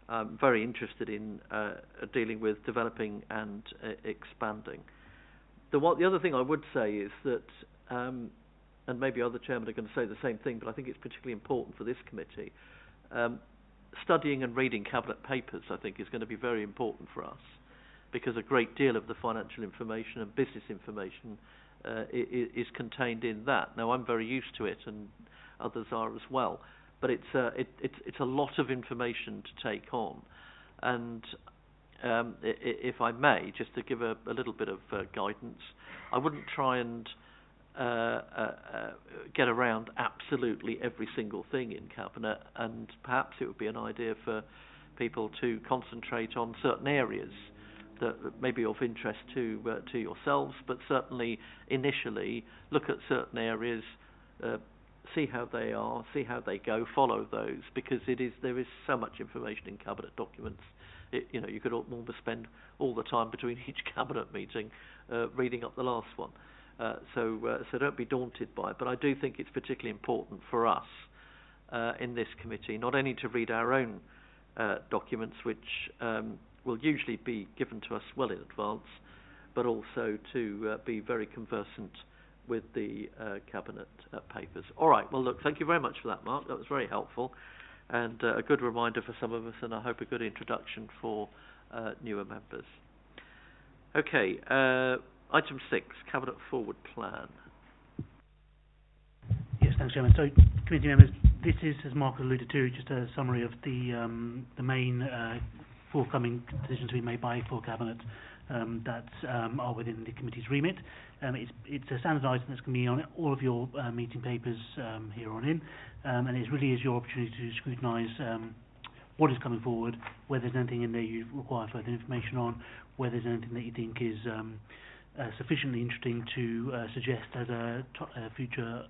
I'm very interested in dealing with, developing and expanding. The other thing I would say is that, and maybe other chairmen are going to say the same thing, but I think it's particularly important for this committee, studying and reading cabinet papers, I think, is going to be very important for us, because a great deal of the financial information and business information is contained in that. Now, I'm very used to it, and others are as well, but it's a lot of information to take on. And if I may, just to give a little bit of guidance, I wouldn't try and get around absolutely every single thing in cabinet, and perhaps it would be an idea for people to concentrate on certain areas that may be of interest to yourselves, but certainly initially look at certain areas, see how they are, see how they go, follow those, because there is so much information in cabinet documents. You could almost spend all the time between each cabinet meeting reading up the last one. So don't be daunted by it. But I do think it's particularly important for us in this committee not only to read our own documents, which will usually be given to us well in advance, but also to be very conversant with the Cabinet papers. All right, well, look, thank you very much for that, Mark. That was very helpful, and a good reminder for some of us, and I hope a good introduction for newer members. Okay, item 6, Cabinet Forward Plan. Yes, thanks, Chairman. So, committee members, this is, as Mark alluded to, just a summary of the main forthcoming decisions to be made by full Cabinet that are within the committee's remit. It's a standard item that's going to be on all of your meeting papers here on in, and it really is your opportunity to scrutinise what is coming forward, whether there's anything in there you require further information on, whether there's anything that you think is sufficiently interesting to suggest as a future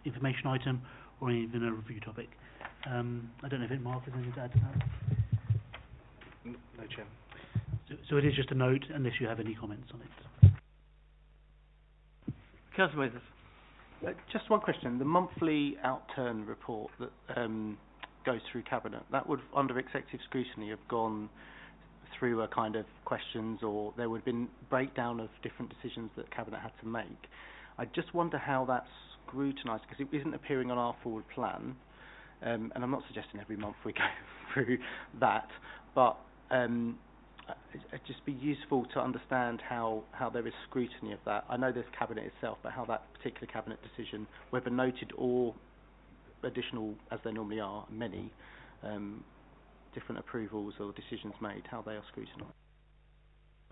information item or even a review topic. I don't know if Mark has anything to add to that. No, Chairman. So it is just a note, unless you have any comments on it. Councillor Mathers. Just one question. The monthly outturn report that goes through Cabinet, that would, under executive scrutiny, have gone through a kind of questions, or there would have been breakdown of different decisions that Cabinet had to make. I just wonder how that's scrutinised, because it isn't appearing on our forward plan, and I'm not suggesting every month we go through that, but it'd just be useful to understand how there is scrutiny of that. I know there's Cabinet itself, but how that particular Cabinet decision, whether noted or additional, as they normally are, many different approvals or decisions made, how they are scrutinised.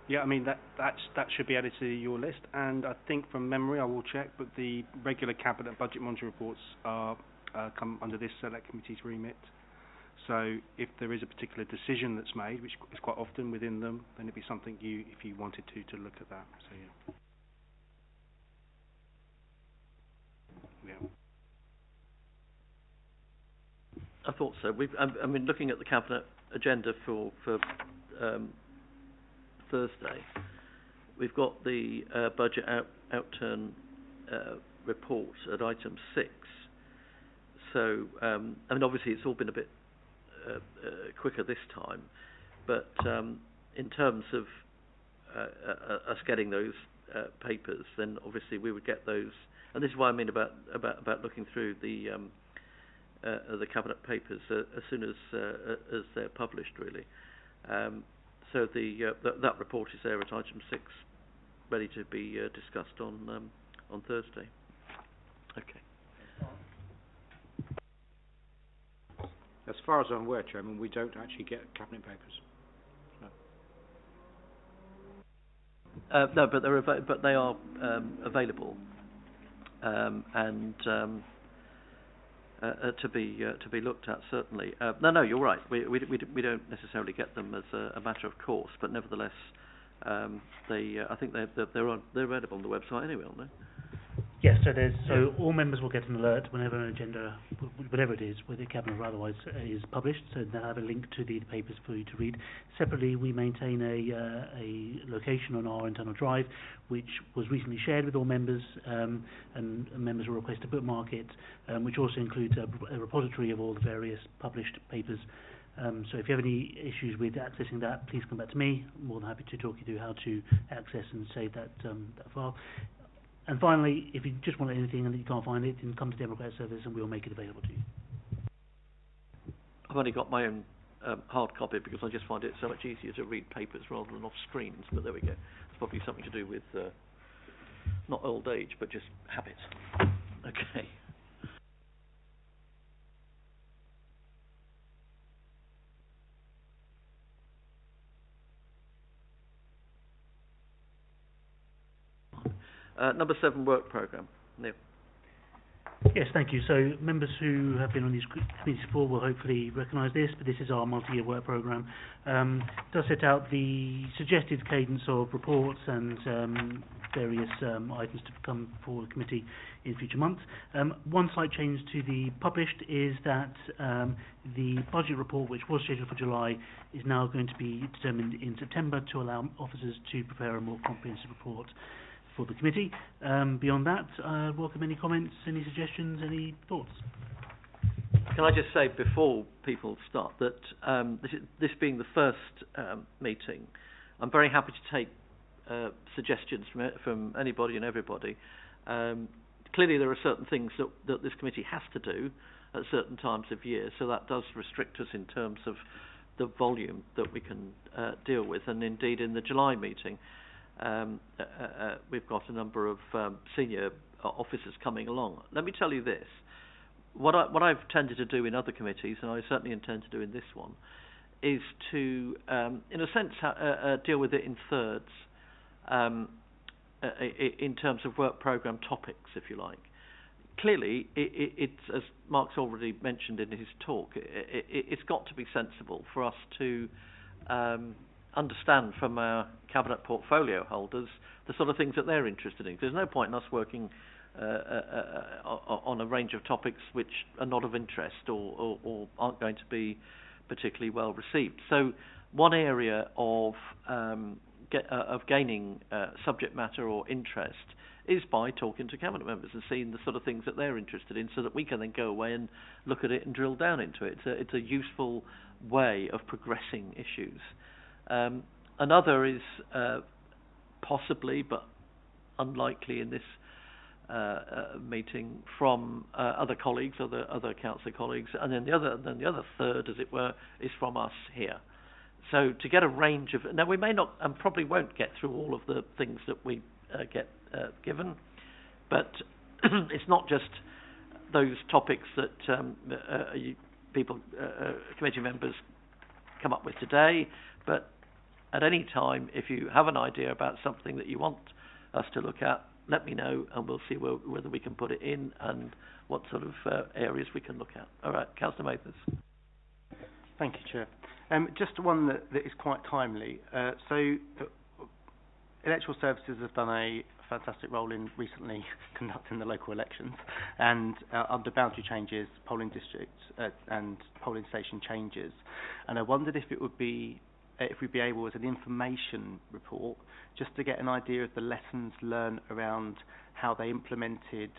Yeah, I mean, that should be added to your list, and I think from memory, I will check, but the regular Cabinet budget monitoring reports are come under this Select Committee's remit. So if there is a particular decision that's made, which is quite often within them, then it'd be something if you wanted to look at that. So yeah. I thought so. I mean, looking at the Cabinet agenda for Thursday, we've got the budget outturn report at item 6. So, I mean, obviously it's all been a bit quicker this time, but in terms of us getting those papers, then obviously we would get those, and this is what I mean about looking through the Cabinet papers as soon as they're published, really. So that report is there at item 6, ready to be discussed on Thursday. Okay. As far as I'm aware, Chairman, we don't actually get Cabinet papers. No. No, but they are available, and to be looked at, certainly. No, you're right. We don't necessarily get them as a matter of course, but nevertheless, I think they're available on the website anyway, aren't they? Yes, so all members will get an alert whenever an agenda, whatever it is, whether Cabinet or otherwise, is published. So they'll have a link to the papers for you to read. Separately, we maintain a location on our internal drive, which was recently shared with all members, and members were requested to bookmark it, which also includes a repository of all the various published papers. So if you have any issues with accessing that, please come back to me. I'm more than happy to talk you through how to access and save that file. And finally, if you just want anything and you can't find it, then come to Democrat Service and we'll make it available to you. I've only got my own hard copy because I just find it so much easier to read papers rather than off screens, but there we go. It's probably something to do with not old age, but just habit. Okay. Number 7, work programme. Neil. Yes, thank you. So members who have been on these committees before will hopefully recognise this, but this is our multi-year work programme. It does set out the suggested cadence of reports and various items to come before the committee in future months. One slight change to the published is that the budget report, which was scheduled for July, is now going to be determined in September to allow officers to prepare a more comprehensive report for the committee. Beyond that, welcome any comments, any suggestions, any thoughts. Can I just say before people start that this being the first meeting, I'm very happy to take suggestions from anybody and everybody. Clearly there are certain things that this committee has to do at certain times of year, so that does restrict us in terms of the volume that we can deal with. And indeed in the July meeting, we've got a number of senior officers coming along. Let me tell you this. What I've tended to do in other committees, and I certainly intend to do in this one, is to, in a sense, deal with it in thirds, in terms of work programme topics, if you like. Clearly, it's, as Mark's already mentioned in his talk, it's got to be sensible for us to understand from our cabinet portfolio holders the sort of things that they're interested in. There's no point in us working on a range of topics which are not of interest or aren't going to be particularly well received. So one area of gaining subject matter or interest is by talking to cabinet members and seeing the sort of things that they're interested in, so that we can then go away and look at it and drill down into it. It's a useful way of progressing issues. Another is possibly, but unlikely in this meeting, from other colleagues, other councillor colleagues, and then the other third, as it were, is from us here. So to get a range of, now we may not and probably won't get through all of the things that we get given, but it's not just those topics that committee members come up with today, but at any time, if you have an idea about something that you want us to look at, let me know, and we'll see whether we can put it in and what sort of areas we can look at. All right, Councillor Mathers. Thank you, Chair. Just one that is quite timely. Electoral Services have done a fantastic role in recently conducting the local elections, and under boundary changes, polling districts and polling station changes. And I wondered if it would be, if we'd be able, as an information report, just to get an idea of the lessons learned around how they implemented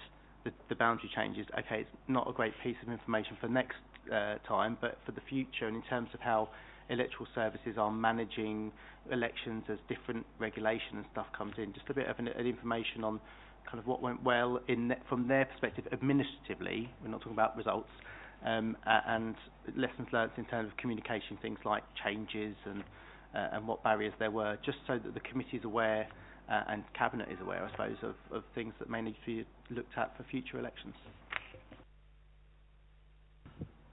the boundary changes. Okay, it's not a great piece of information for next time, but for the future, and in terms of how electoral services are managing elections as different regulation and stuff comes in, just a bit of an information on kind of what went well from their perspective administratively. We're not talking about results, and lessons learned in terms of communication, things like changes and what barriers there were, just so that the committee is aware and cabinet is aware, I suppose, of things that may need to be looked at for future elections.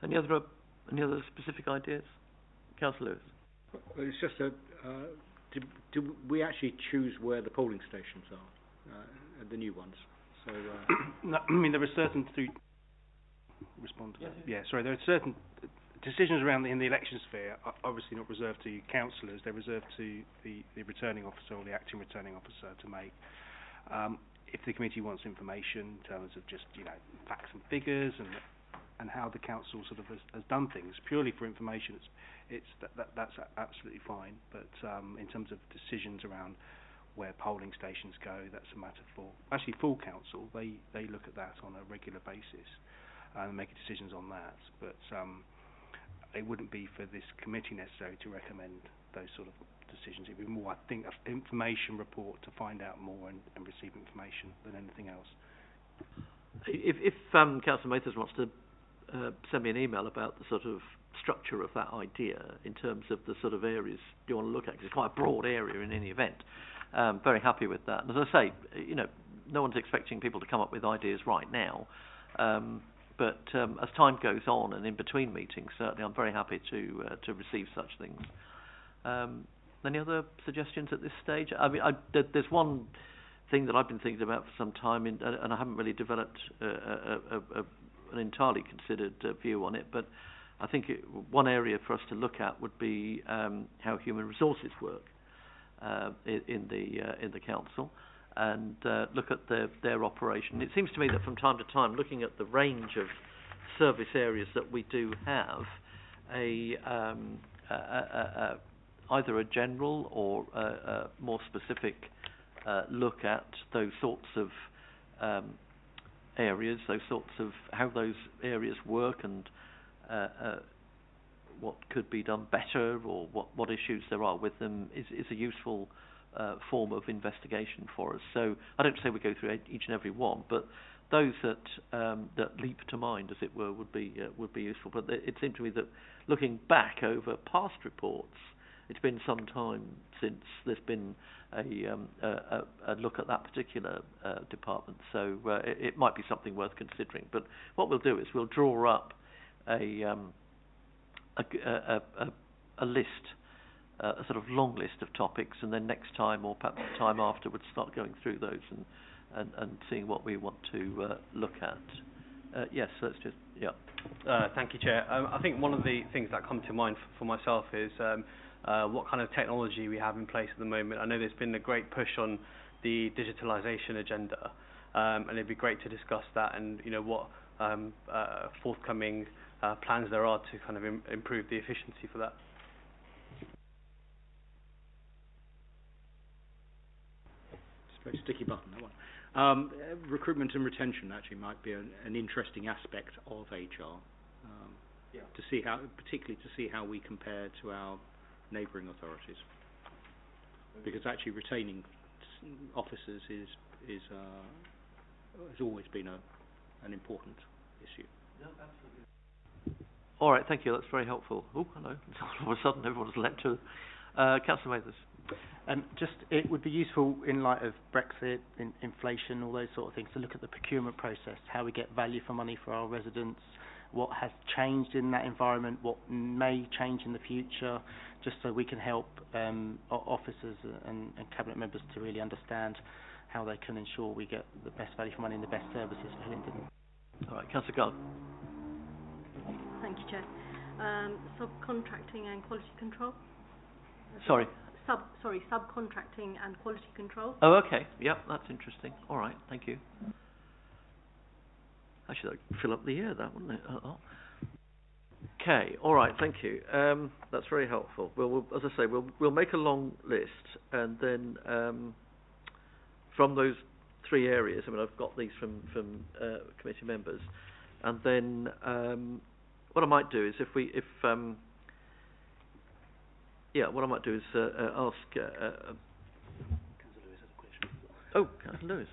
Any other specific ideas? Councillor Lewis. Well, it's just that do we actually choose where the polling stations are, the new ones? So no, I mean, there are certain there are certain decisions around in the election sphere are obviously not reserved to councillors. They're reserved to the returning officer or the acting returning officer to make. If the committee wants information in terms of just facts and figures and how the council sort of has done things purely for information, that's absolutely fine. But in terms of decisions around where polling stations go, that's a matter for full council. They look at that on a regular basis and make decisions on that. But it wouldn't be for this committee necessarily to recommend those sort of decisions. It would be more, I think, an information report to find out more and receive information than anything else. If Councillor Mathers wants to send me an email about the sort of structure of that idea in terms of the sort of areas you want to look at, because it's quite a broad area in any event. Very happy with that. And as I say, no one's expecting people to come up with ideas right now. But as time goes on and in between meetings, certainly I'm very happy to receive such things. Any other suggestions at this stage? I mean, there's one thing that I've been thinking about for some time, and I haven't really developed an entirely considered view on it, but I think one area for us to look at would be how human resources work in the council, and look at their operation. It seems to me that from time to time, looking at the range of service areas that we do have, either a general or a more specific look at those sorts of areas, those sorts of how those areas work and what could be done better, or what issues there are with them, is a useful form of investigation for us. So I don't say we go through each and every one, but those that leap to mind, as it were, would be useful. But it seemed to me that looking back over past reports, it's been some time since there's been a look at that particular department. So it might be something worth considering. But what we'll do is we'll draw up a list, a sort of long list of topics, and then next time, or perhaps the time afterwards, start going through those and seeing what we want to look at. Yes, let's just, yeah. Thank you, Chair. I think one of the things that come to mind for myself is what kind of technology we have in place at the moment. I know there's been a great push on the digitalisation agenda, and it'd be great to discuss that, and what forthcoming plans there are to kind of improve the efficiency for that. It's a very sticky button, that one. Recruitment and retention actually might be an interesting aspect of HR. To see how, particularly to see how we compare to our neighbouring authorities, because actually retaining officers has always been an important issue. No, absolutely. All right, thank you. That's very helpful. Oh, hello. All of a sudden, everyone's leapt to. Councillor Mathers. Just, it would be useful in light of Brexit, inflation, all those sort of things, to look at the procurement process, how we get value for money for our residents, what has changed in that environment, what may change in the future, just so we can help officers and cabinet members to really understand how they can ensure we get the best value for money and the best services for Hillingdon. All right, Councillor Gull. Thank you, Chair. Subcontracting and quality control. Sorry. Subcontracting and quality control. Oh, okay. Yep, that's interesting. All right, thank you. Actually, that would fill up the year, that, wouldn't it? Okay, all right, thank you. That's very helpful. We'll, as I say, we'll make a long list, and then from those three areas, I mean, I've got these from committee members, and then what I might do is what I might do is ask. Councillor Lewis.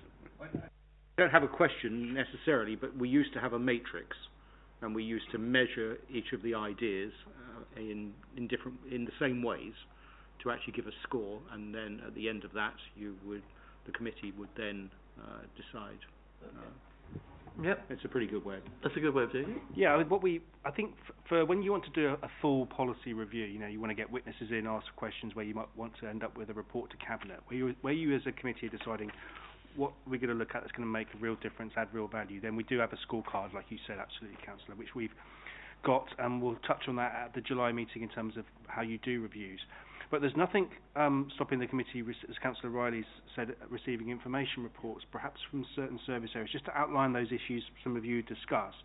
I don't have a question necessarily, but we used to have a matrix, and we used to measure each of the ideas in the same ways to actually give a score, and then at the end of that, the committee would then decide. Yep, it's a pretty good way. That's a good way of doing it. Yeah, I think for when you want to do a full policy review, you want to get witnesses in, ask questions where you might want to end up with a report to cabinet, where you as a committee are deciding what we're going to look at that's going to make a real difference, add real value. Then we do have a scorecard, like you said, absolutely, Councillor, which we've got, and we'll touch on that at the July meeting in terms of how you do reviews. But there's nothing stopping the committee, as Councillor Riley said, receiving information reports, perhaps from certain service areas, just to outline those issues some of you discussed.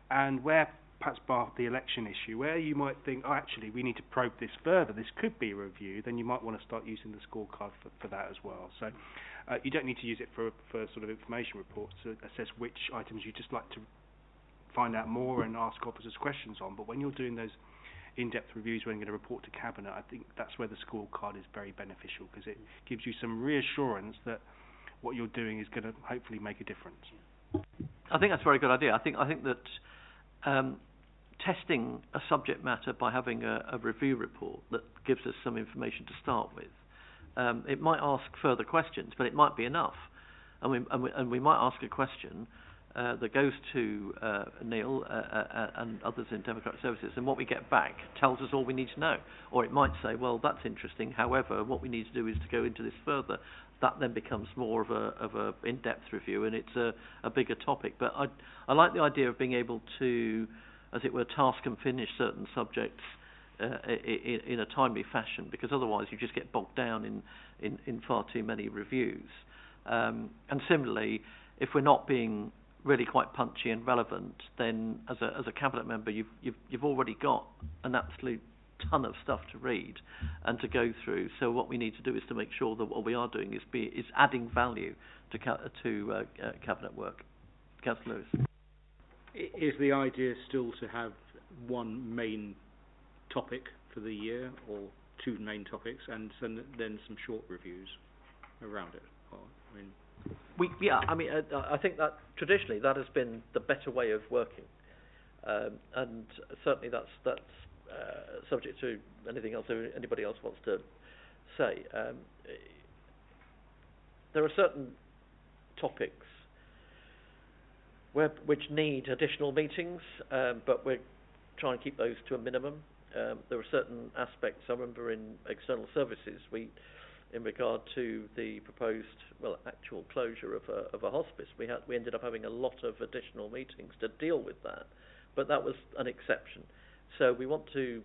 And where, perhaps bar the election issue, where you might think, oh, actually, we need to probe this further, this could be a review, then you might want to start using the scorecard for that as well. So you don't need to use it for sort of information reports to assess which items you just like to find out more and ask officers questions on. But when you're doing those in-depth reviews when you're going to report to cabinet, I think that's where the scorecard is very beneficial, because it gives you some reassurance that what you're doing is going to hopefully make a difference. I think that's a very good idea. I think that testing a subject matter by having a review report that gives us some information to start with, it might ask further questions, but it might be enough, and we might ask a question that goes to Neil and others in Democratic Services, and what we get back tells us all we need to know. Or it might say, well, that's interesting, however, what we need to do is to go into this further. That then becomes more of a in-depth review, and it's a bigger topic. But I like the idea of being able to, as it were, task and finish certain subjects in a timely fashion, because otherwise you just get bogged down in far too many reviews. And similarly, if we're not being really quite punchy and relevant, then as a cabinet member, you've already got an absolute ton of stuff to read and to go through. So what we need to do is to make sure that what we are doing is adding value to cabinet work. Councillor Lewis. Is the idea still to have one main topic for the year, or two main topics, and then some short reviews around it. I think that traditionally that has been the better way of working, and certainly that's subject to anything else anybody else wants to say. There are certain topics which need additional meetings, but we're trying to keep those to a minimum. There are certain aspects. I remember in external services, in regard to the proposed, actual closure of a hospice, we ended up having a lot of additional meetings to deal with that, but that was an exception. So we want to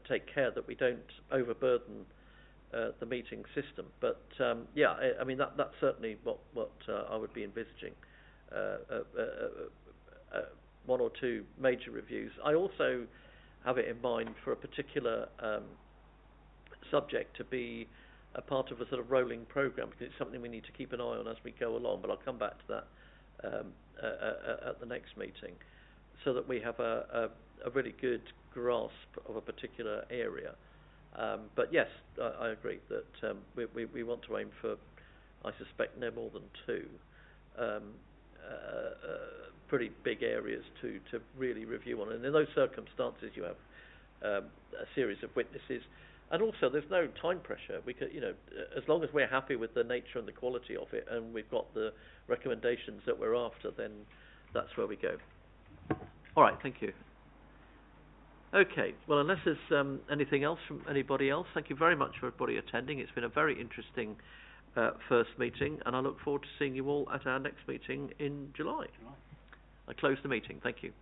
take care that we don't overburden the meeting system. But that's certainly what I would be envisaging. One or two major reviews. I also have it in mind for a particular subject to be a part of a sort of rolling programme, because it's something we need to keep an eye on as we go along, but I'll come back to that at the next meeting, so that we have a really good grasp of a particular area. But yes, I agree that we want to aim for, I suspect, no more than two pretty big areas to really review on. And in those circumstances, you have a series of witnesses. And also, there's no time pressure. We could, as long as we're happy with the nature and the quality of it, and we've got the recommendations that we're after, then that's where we go. All right, thank you. Okay, well, unless there's anything else from anybody else, thank you very much for everybody attending. It's been a very interesting first meeting, and I look forward to seeing you all at our next meeting in July. I close the meeting. Thank you.